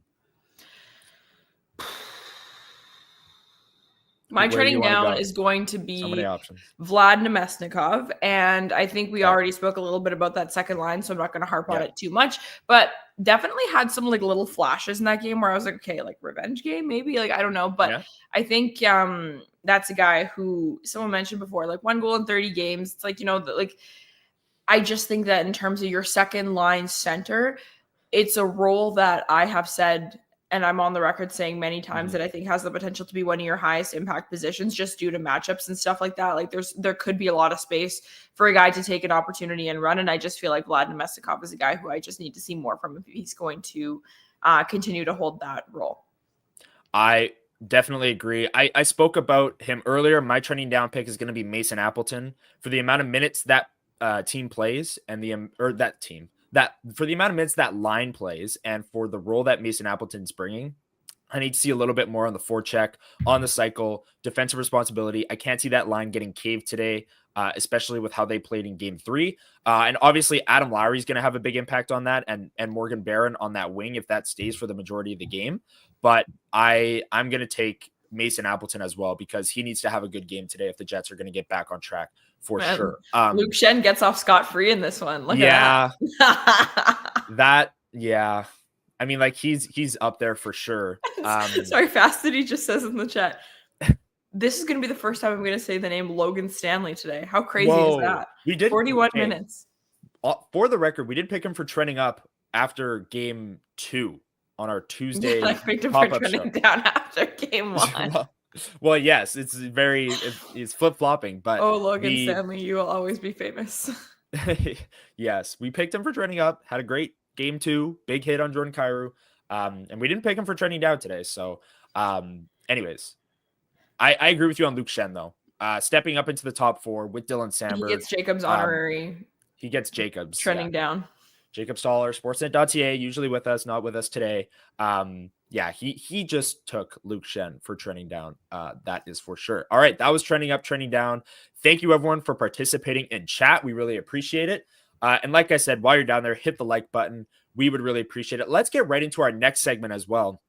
S3: My trending down is going to be
S2: Vlad
S3: Namestnikov, and I think we already spoke a little bit about that second line, so I'm not going to harp on it too much, but definitely had some like little flashes in that game where I was like, okay, like revenge game, maybe, like, I don't know, but I think that's a guy who someone mentioned before, like 1 goal in 30 games. It's like, you know, like, I just think that in terms of your second line center, it's a role that I have said and I'm on the record saying many times that I think has the potential to be one of your highest impact positions just due to matchups and stuff like that. Like there could be a lot of space for a guy to take an opportunity and run. And I just feel like Vlad Nemestikov is a guy who I just need to see more from if he's going to continue to hold that role.
S2: I definitely agree. I spoke about him earlier. My trending down pick is going to be Mason Appleton for the amount of minutes that team plays and for the amount of minutes that line plays and for the role that Mason Appleton's bringing. I need to see a little bit more on the forecheck, on the cycle, defensive responsibility. I can't see that line getting caved today, especially with how they played in game 3. And obviously Adam Lowry is going to have a big impact on that and Morgan Barron on that wing if that stays for the majority of the game. But I'm going to take Mason Appleton as well because he needs to have a good game today if the Jets are going to get back on track for sure.
S3: Luke Schenn gets off scot-free in this one. Look at
S2: that. Yeah. I mean, like he's up there for sure.
S3: Sorry, Fastity just says in the chat, this is going to be the first time I'm going to say the name Logan Stanley today. How crazy is that?
S2: We did
S3: 41 minutes.
S2: For the record, we did pick him for trending up after game 2 on our Tuesday.
S3: I picked him for trending down after game 1.
S2: Well, yes, it's flip-flopping, but
S3: Logan Stanley, you will always be famous.
S2: Yes, we picked him for trending up, had a great game 2, big hit on Jordan Kyrou, and we didn't pick him for trending down today. So, anyways, I agree with you on Luke Schenn, though. Stepping up into the top 4 with Dylan Samberg.
S3: He gets Jacobs honorary.
S2: He gets Jacobs.
S3: Trending down.
S2: Jacob Stoller, Sportsnet.ca, usually with us, not with us today. He just took Luke Schenn for trending down. That is for sure. All right, that was trending up, trending down. Thank you, everyone, for participating in chat. We really appreciate it. And like I said, while you're down there, hit the like button. We would really appreciate it. Let's get right into our next segment as well.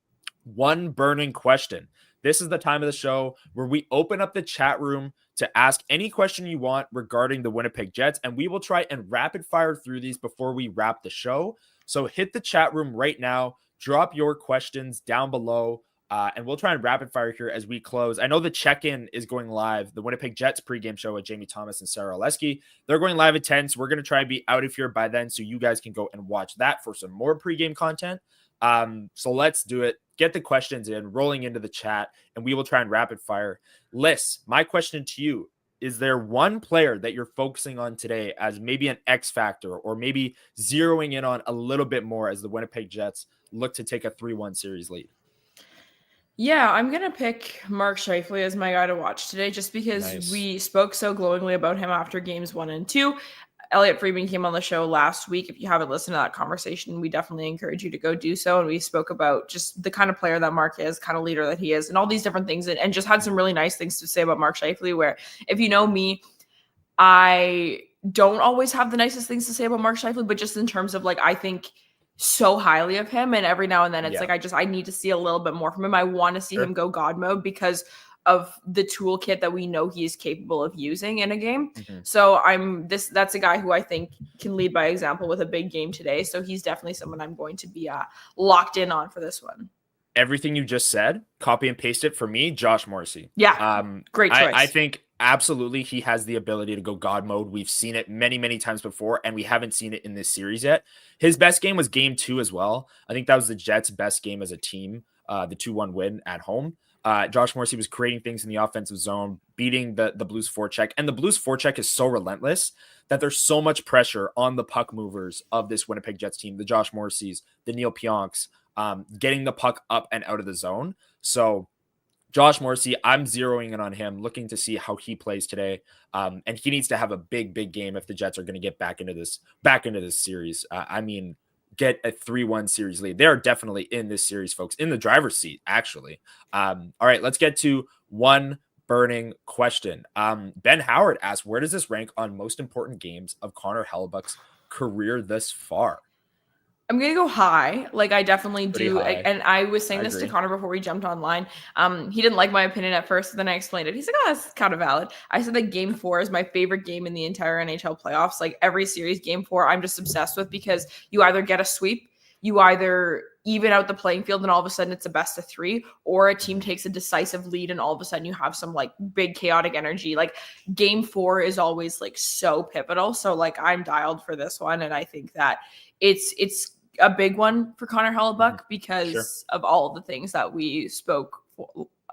S2: One burning question. This is the time of the show where we open up the chat room to ask any question you want regarding the Winnipeg Jets, and we will try and rapid fire through these before we wrap the show. So hit the chat room right now, drop your questions down below, and we'll try and rapid fire here as we close. I know the check-in is going live, the Winnipeg Jets pregame show with Jamie Thomas and Sarah Oleski. They're going live at 10, so we're going to try and be out of here by then so you guys can go and watch that for some more pregame content. So let's do it. Get the questions in, rolling into the chat, and we will try and rapid fire. Lyss, my question to you, is there one player that you're focusing on today as maybe an X factor or maybe zeroing in on a little bit more as the Winnipeg Jets look to take a 3-1 series lead?
S3: Yeah, I'm going to pick Mark Scheifele as my guy to watch today just because we spoke so glowingly about him after games 1 and 2. Elliot Friedman came on the show last week. If you haven't listened to that conversation, we definitely encourage you to go do so. And we spoke about just the kind of player that Mark is, kind of leader that he is, and all these different things, and just had some really nice things to say about Mark Scheifele, where if you know me, I don't always have the nicest things to say about Mark Scheifele, but just in terms of like, I think so highly of him. And every now and then it's I need to see a little bit more from him. I want to see him go God mode because of the toolkit that we know he is capable of using in a game. So that's a guy who I think can lead by example with a big game today. So he's definitely someone I'm going to be locked in on for this one.
S2: Everything you just said, copy and paste it for me, Josh Morrissey.
S3: Yeah. Great choice.
S2: I think absolutely he has the ability to go God mode. We've seen it many, many times before, and we haven't seen it in this series yet. His best game was game 2 as well. I think that was the Jets' best game as a team, the 2-1 win at home. Josh Morrissey was creating things in the offensive zone, beating the Blues forecheck. And the Blues forecheck is so relentless that there's so much pressure on the puck movers of this Winnipeg Jets team, the Josh Morrisseys, the Neil Pionks, getting the puck up and out of the zone. So Josh Morrissey, I'm zeroing in on him, looking to see how he plays today. And he needs to have a big, big game if the Jets are going to get back into this series. Get a 3-1 series lead. They're definitely in this series, folks, in the driver's seat, actually. All right, let's get to one burning question. Ben Howard asks, where does this rank on most important games of Connor Hellebuyck's career thus far?
S3: I'm going to go high. Like, I definitely
S2: Pretty
S3: do.
S2: high.
S3: And I was saying this
S2: agree.
S3: to Connor before we jumped online. He didn't like my opinion at first, and then I explained it. He's like, oh, that's kind of valid. I said that game 4 is my favorite game in the entire NHL playoffs. Like, every series, game 4, I'm just obsessed with because you either get a sweep, you either even out the playing field and all of a sudden it's a best of 3, or a team takes a decisive lead and all of a sudden you have some like big chaotic energy. Like, game 4 is always like so pivotal. So like, I'm dialed for this one. And I think that it's a big one for Connor Hellebuyck because
S2: Sure.
S3: of all of the things that we spoke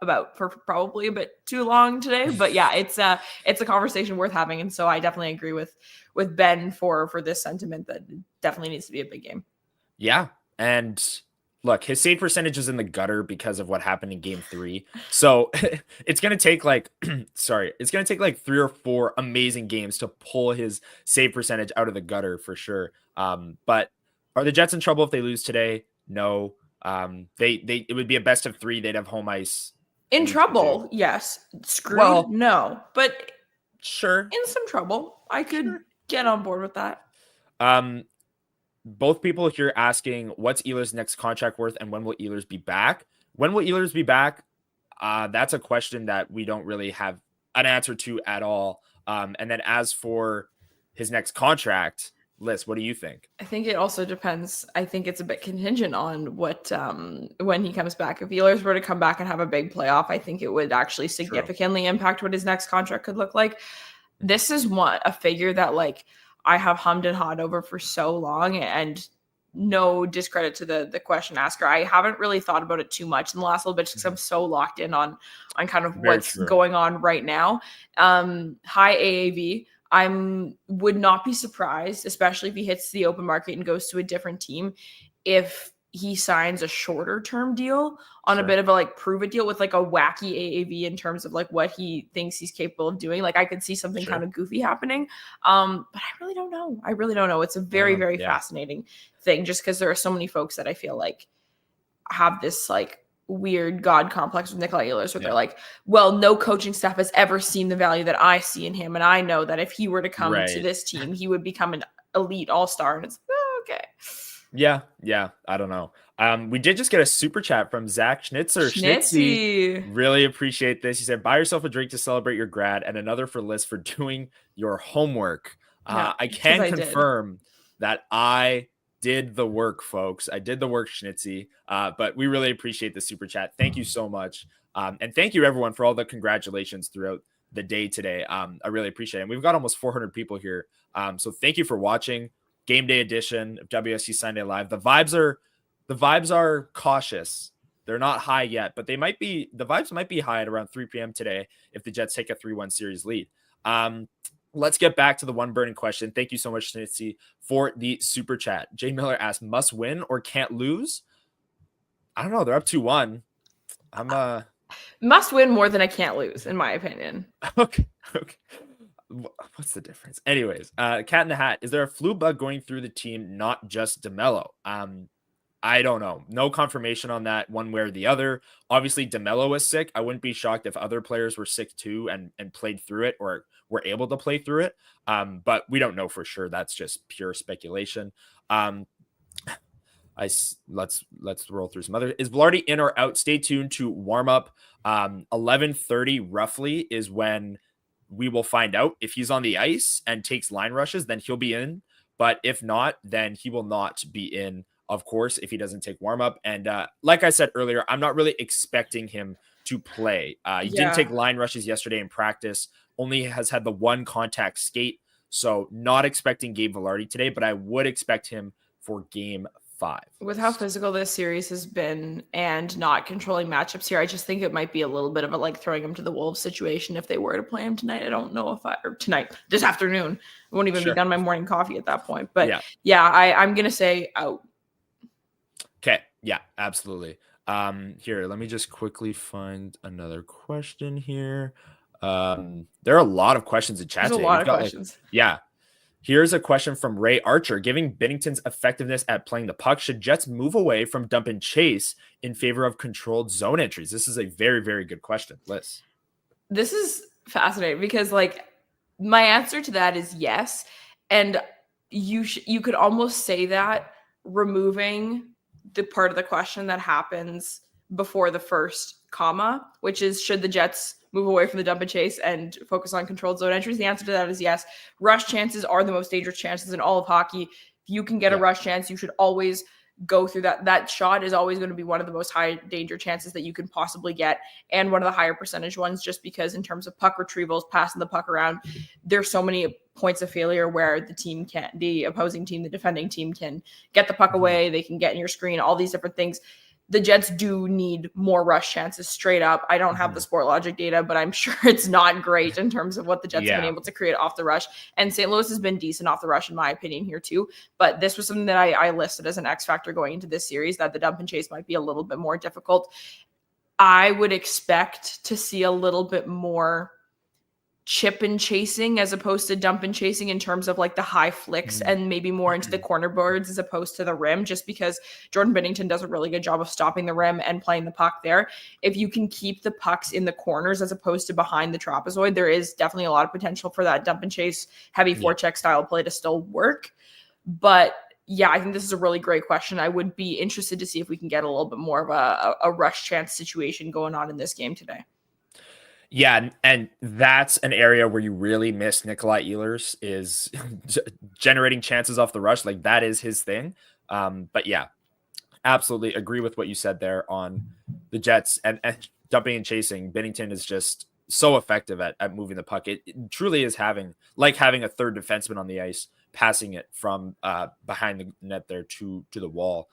S3: about for probably a bit too long today. But yeah, it's a conversation worth having. And so I definitely agree with Ben for this sentiment that it definitely needs to be a big game.
S2: Yeah. And look, his save percentage is in the gutter because of what happened in game 3. So it's going to take like, it's going to take like 3 or 4 amazing games to pull his save percentage out of the gutter for sure. But are the Jets in trouble if they lose today? No. It would be a best of 3. They'd have home ice.
S3: In trouble, yes. Screwed,
S2: Well,
S3: no. But
S2: sure,
S3: in some trouble. I could get on board with that.
S2: Both people here asking what's Ehlers' next contract worth and when will Ehlers be back? When will Ehlers be back? That's a question that we don't really have an answer to at all. And then as for his next contract, Lyss, what do you think?
S3: I think it also depends. I think it's a bit contingent on what when he comes back. If Ehlers were to come back and have a big playoff, I think it would actually significantly impact what his next contract could look like. This is a figure that like I have hummed and hawed over for so long, and no discredit to the question asker. I haven't really thought about it too much in the last little bit because I'm so locked in on kind of what's going on right now. High AAV. Would not be surprised, especially if he hits the open market and goes to a different team, if he signs a shorter term deal on a bit of a like prove it deal with like a wacky AAV in terms of like what he thinks he's capable of doing. Like I could see something kind of goofy happening. But I really don't know. It's a very, very fascinating thing just because there are so many folks that I feel like have this like weird God complex with Nikolai Ehlers where they're like, well, no coaching staff has ever seen the value that I see in him. And I know that if he were to come to this team, he would become an elite all-star. And it's okay. Yeah.
S2: I don't know. We did just get a super chat from Zach Schnitzy. Really appreciate this. He said, buy yourself a drink to celebrate your grad and another for Lyss for doing your homework. I can confirm that I did the work, folks. I did the work, Schnitzy. But we really appreciate the super chat. Thank you so much. And thank you everyone for all the congratulations throughout the day today. I really appreciate it. And we've got almost 400 people here. So thank you for watching game day edition of WST Sunday Live. The vibes are cautious. They're not high yet, but the vibes might be high at around 3 p.m. today if the Jets take a 3-1 series lead. Let's get back to the one burning question. Thank you so much, Schnitzy, for the super chat. Jay Miller asked, must win or can't lose? I don't know. They're up 2-1.
S3: Must win more than I can't lose, in my opinion.
S2: Okay. What's the difference? Anyways, Cat in the Hat. Is there a flu bug going through the team, not just DeMello? I don't know. No confirmation on that one way or the other. Obviously, DeMello was sick. I wouldn't be shocked if other players were sick too and played through it or were able to play through it. But we don't know for sure. That's just pure speculation. Let's roll through some other. Is Velarde in or out? Stay tuned to warm up. 11:30 roughly is when we will find out. If he's on the ice and takes line rushes, then he'll be in. But if not, then he will not be in. Of course, if he doesn't take warm up. And like I said earlier, I'm not really expecting him to play. He didn't take line rushes yesterday in practice, only has had the one contact skate. So not expecting Gabe Velarde today, but I would expect him for game 5.
S3: With how physical this series has been and not controlling matchups here, I just think it might be a little bit of a like throwing him to the wolves situation if they were to play him tonight. I don't know this afternoon. I won't even be done my morning coffee at that point. But I'm going to say out.
S2: Okay. Yeah, absolutely. Here, let me just quickly find another question here. There are a lot of questions in chat.
S3: There's a lot of questions.
S2: Here's a question from Ray Archer. Given Binnington's effectiveness at playing the puck, should Jets move away from dump and chase in favor of controlled zone entries? This is a very, very good question, Lyss.
S3: This is fascinating because like my answer to that is yes. And you could almost say that removing the part of the question that happens before the first comma, which is should the Jets move away from the dump and chase and focus on controlled zone entries? The answer to that is yes. Rush chances are the most dangerous chances in all of hockey. If you can get a rush chance, you should always go through that. That shot is always going to be one of the most high danger chances that you can possibly get, and one of the higher percentage ones, just because in terms of puck retrievals, passing the puck around, there's so many points of failure where the opposing team, the defending team can get the puck away. They can get in your screen, all these different things. The Jets do need more rush chances straight up. I don't have the Sport Logic data, but I'm sure it's not great in terms of what the Jets have been able to create off the rush. And St. Louis has been decent off the rush, in my opinion, here too. But this was something that I listed as an X factor going into this series, that the dump and chase might be a little bit more difficult. I would expect to see a little bit more chip and chasing as opposed to dump and chasing in terms of like the high flicks and maybe more into the corner boards as opposed to the rim, just because Jordan Binnington does a really good job of stopping the rim and playing the puck there. If you can keep the pucks in the corners as opposed to behind the trapezoid, there is definitely a lot of potential for that dump and chase heavy forecheck style play to still work. But yeah, I think this is a really great question. I would be interested to see if we can get a little bit more of a rush chance situation going on in this game today.
S2: Yeah, and that's an area where you really miss Nikolai Ehlers, is generating chances off the rush. Like, that is his thing. But yeah, absolutely agree with what you said there on the Jets and dumping and chasing. Binnington is just so effective at moving the puck. It truly is having a third defenseman on the ice, passing it from behind the net there to the wall.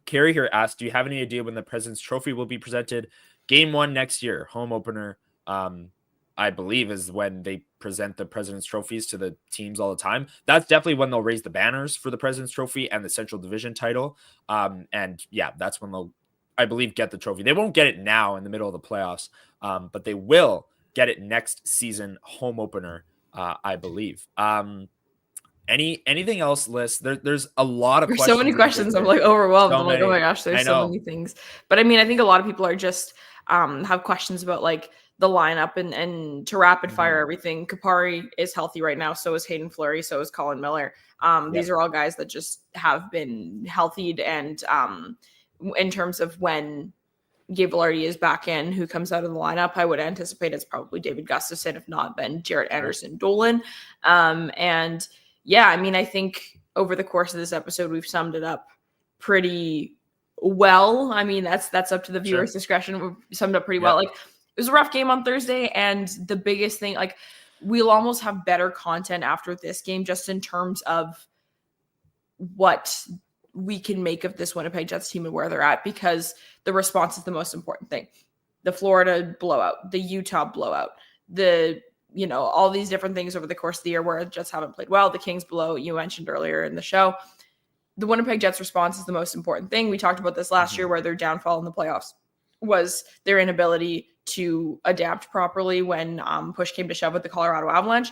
S2: Carrie here asked, do you have any idea when the President's Trophy will be presented? Game 1 next year, home opener, I believe, is when they present the President's Trophies to the teams all the time. That's definitely when they'll raise the banners for the President's Trophy and the Central Division title. And yeah, that's when they'll, I believe, get the trophy. They won't get it now in the middle of the playoffs, but they will get it next season, home opener, I believe. Anything else, Lyss? There's a lot of
S3: there's
S2: questions.
S3: So many questions. I'm like overwhelmed. I'm like, oh my gosh, there's so
S2: know.
S3: many things. But I mean, I think a lot of people are just have questions about like the lineup and to rapid fire everything. Kapari is healthy right now. So is Hayden Fleury. So is Colin Miller. These are all guys that just have been healthied. And in terms of when Gabe Vilardi is back in, who comes out of the lineup, I would anticipate it's probably David Gustafsson, if not then Jarrett Anderson Dolan. And yeah, I mean, I think over the course of this episode, we've summed it up pretty well. I mean, that's up to the viewer's discretion. We summed up pretty well. Like, it was a rough game on Thursday, and the biggest thing, like, we'll almost have better content after this game just in terms of what we can make of this Winnipeg Jets team and where they're at, because the response is the most important thing. The Florida blowout, the Utah blowout, all these different things over the course of the year where the Jets haven't played well. The Kings blowout you mentioned earlier in the show. The Winnipeg Jets response is the most important thing. We talked about this last year, where their downfall in the playoffs was their inability to adapt properly when push came to shove with the Colorado Avalanche.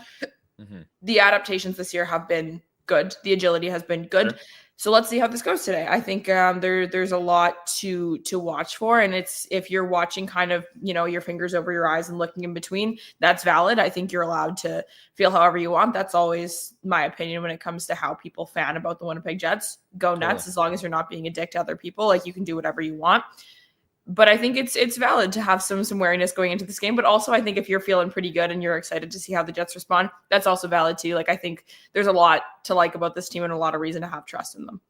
S3: The adaptations this year have been good. The agility has been good. So let's see how this goes today. I think there's a lot to watch for. And it's, if you're watching kind of, your fingers over your eyes and looking in between, that's valid. I think you're allowed to feel however you want. That's always my opinion when it comes to how people fan about the Winnipeg Jets. Go nuts, as long as you're not being a dick to other people. Like, you can do whatever you want. But I think it's valid to have some wariness going into this game. But also, I think if you're feeling pretty good and you're excited to see how the Jets respond, that's also valid too. Like, I think there's a lot to like about this team and a lot of reason to have trust in them.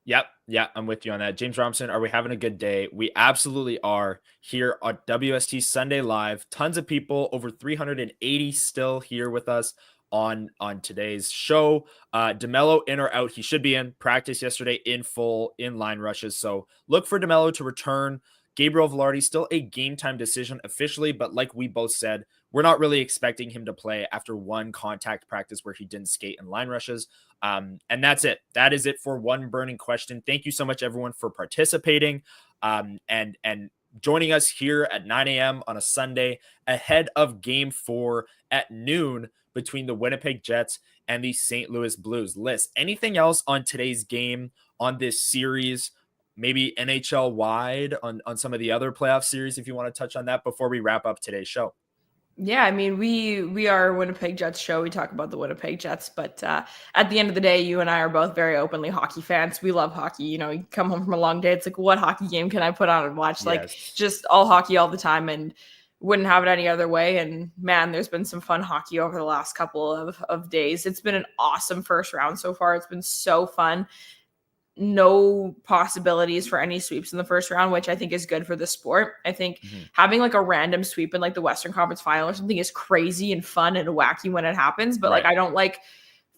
S2: Yep. Yeah, I'm with you on that. James Robinson, are we having a good day? We absolutely are here on WST Sunday Live. Tons of people, over 380 still here with us on today's show. DeMello in or out? He should be in practice yesterday, in full, in line rushes. So look for DeMello to return. Gabriel Vilardi, still a game time decision officially, but like we both said, we're not really expecting him to play after one contact practice where he didn't skate in line rushes. And that's it. That is it for one burning question. Thank you so much, everyone, for participating and joining us here at 9 a.m. on a Sunday ahead of Game 4 at noon between the Winnipeg Jets and the St. Louis Blues. Lyss, anything else on today's game, on this series? Maybe NHL wide on some of the other playoff series, if you want to touch on that before we wrap up today's show.
S3: Yeah, I mean, we are a Winnipeg Jets show. We talk about the Winnipeg Jets, but at the end of the day, you and I are both very openly hockey fans. We love hockey. You come home from a long day, it's like, what hockey game can I put on and watch? Yes. Like, just all hockey all the time, and wouldn't have it any other way. And man, there's been some fun hockey over the last couple of days. It's been an awesome first round so far. It's been so fun. no possibilities for any sweeps in the first round, which I think is good for the sport. I think having like a random sweep in like the Western Conference final or something is crazy and fun and wacky when it happens. But like, I don't like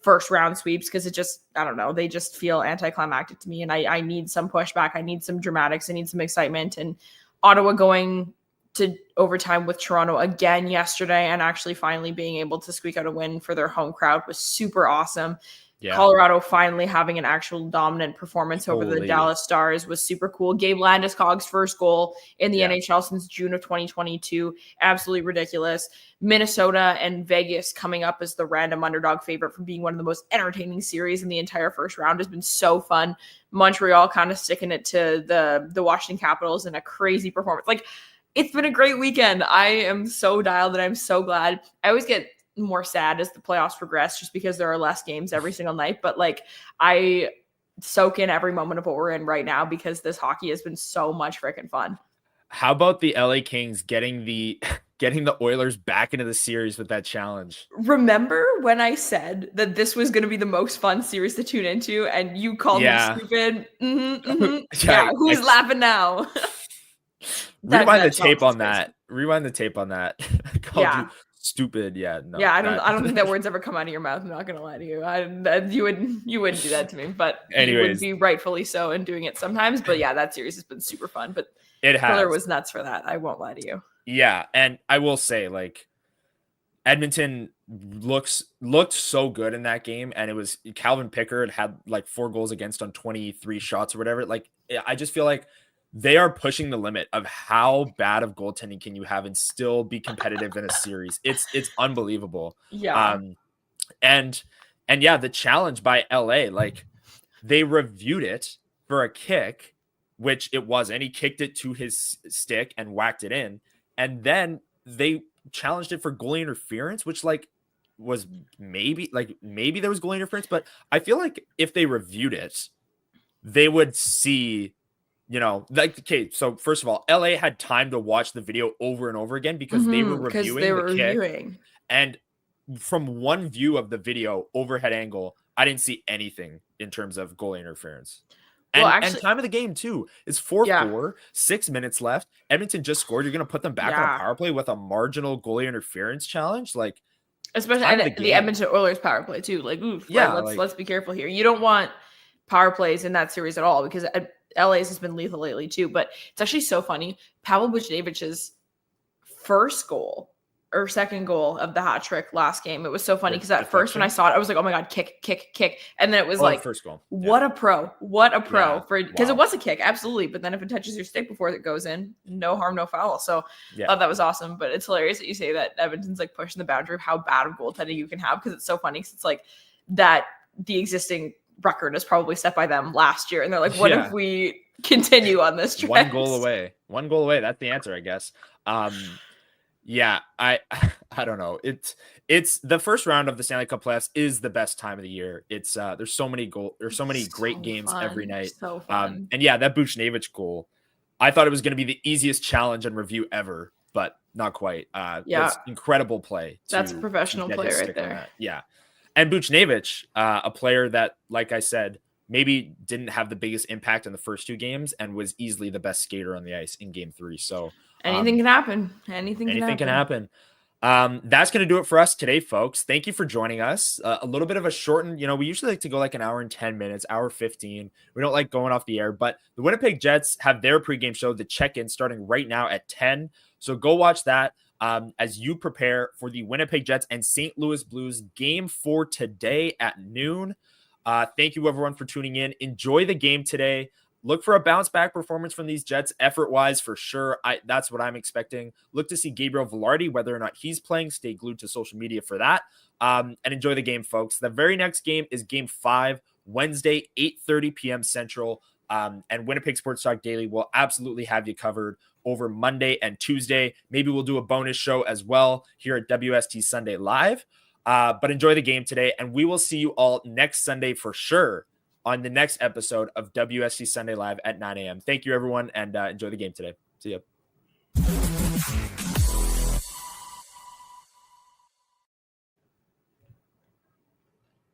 S3: first round sweeps because it just, I don't know, they just feel anticlimactic to me. And I need some pushback. I need some dramatics. I need some excitement. And Ottawa going to overtime with Toronto again yesterday and actually finally being able to squeak out a win for their home crowd was super awesome. Yeah. Colorado finally having an actual dominant performance over the Dallas Stars was super cool. Gabe Landeskog's first goal in the NHL since June of 2022. Absolutely ridiculous. Minnesota and Vegas coming up as the random underdog favorite from being one of the most entertaining series in the entire first round has been so fun. Montreal kind of sticking it to the Washington Capitals in a crazy performance. Like, it's been a great weekend. I am so dialed and I'm so glad. I always get more sad as the playoffs progress just because there are less games every single night, but like I soak in every moment of what we're in right now because this hockey has been so much freaking fun.
S2: How about the LA Kings getting the Oilers back into the series with that challenge?
S3: Remember when I said that this was going to be the most fun series to tune into and you called me stupid? Yeah, who's laughing now?
S2: Rewind the tape on that. Rewind the tape on that. I called you stupid. Yeah. No.
S3: Yeah. I don't think that word's ever come out of your mouth. I'm not gonna lie to you. You wouldn't do that to me, but anyways, you would be rightfully so in doing it sometimes. But yeah, that series has been super fun. But Stoller was nuts for that. I won't lie to you.
S2: Yeah, and I will say, like, Edmonton looked so good in that game, and it was Calvin Pickard had like 4 goals against on 23 shots or whatever. Like, I just feel like they are pushing the limit of how bad of goaltending can you have and still be competitive in a series. It's unbelievable.
S3: Yeah.
S2: And yeah, the challenge by LA, like they reviewed it for a kick, which it wasn't. He kicked it to his stick and whacked it in. And then they challenged it for goalie interference, which like was maybe there was goalie interference, but I feel like if they reviewed it, they would see, you know, like, okay, so first of all, LA had time to watch the video over and over again because they were reviewing the kick. And from one view of the video, overhead angle, I didn't see anything in terms of goalie interference. And, and time of the game, too, is 4-4, 6 minutes left. Edmonton just scored. You're going to put them back on a power play with a marginal goalie interference challenge? Like,
S3: especially the Edmonton Oilers power play, too. Like, oof, let's be careful here. You don't want power plays in that series at all because LA's has been lethal lately, too. But it's actually so funny. Pavel Buchnevich's first goal or second goal of the hat trick last game. It was so funny because at first when I saw it, I was like, oh my God, kick. And then it was like,
S2: first goal.
S3: What a pro for, because it was a kick. Absolutely. But then if it touches your stick before it goes in, no harm, no foul. So I thought that was awesome. But it's hilarious that you say that Edmonton's like pushing the boundary of how bad of goaltending you can have. Because it's so funny. Because it's like that the existing record is probably set by them last year. And they're like, what if we continue on this trend?
S2: One goal away. That's the answer, I guess. Yeah, I don't know. It's the first round of the Stanley Cup playoffs is the best time of the year. It's there's so many great games every night.
S3: So fun.
S2: And yeah, that Buchnevich goal, I thought it was going to be the easiest challenge and review ever, but not quite. It's incredible play.
S3: That's a professional play right there.
S2: Yeah. And Buchnevich, a player that, like I said, maybe didn't have the biggest impact in the first 2 games and was easily the best skater on the ice in game 3. So
S3: anything can happen. Anything can happen.
S2: That's going to do it for us today, folks. Thank you for joining us. A little bit of a shortened, we usually like to go like an hour and 10 minutes, hour 15. We don't like going off the air, but the Winnipeg Jets have their pregame show, the check-in, starting right now at 10. So go watch that as you prepare for the Winnipeg Jets and St. Louis Blues game 4 today at noon. Thank you, everyone, for tuning in. Enjoy the game today. Look for a bounce back performance from these Jets effort wise for sure. That's what I'm expecting. Look to see Gabriel Velarde, whether or not he's playing. Stay glued to social media for that. And enjoy the game, folks. The very next game is game 5, Wednesday, 8:30 p.m. Central. And Winnipeg Sports Talk Daily will absolutely have you covered over Monday and Tuesday. Maybe we'll do a bonus show as well here at WST Sunday Live. But enjoy the game today. And we will see you all next Sunday for sure on the next episode of WST Sunday Live at 9 a.m. Thank you, everyone, and enjoy the game today. See ya.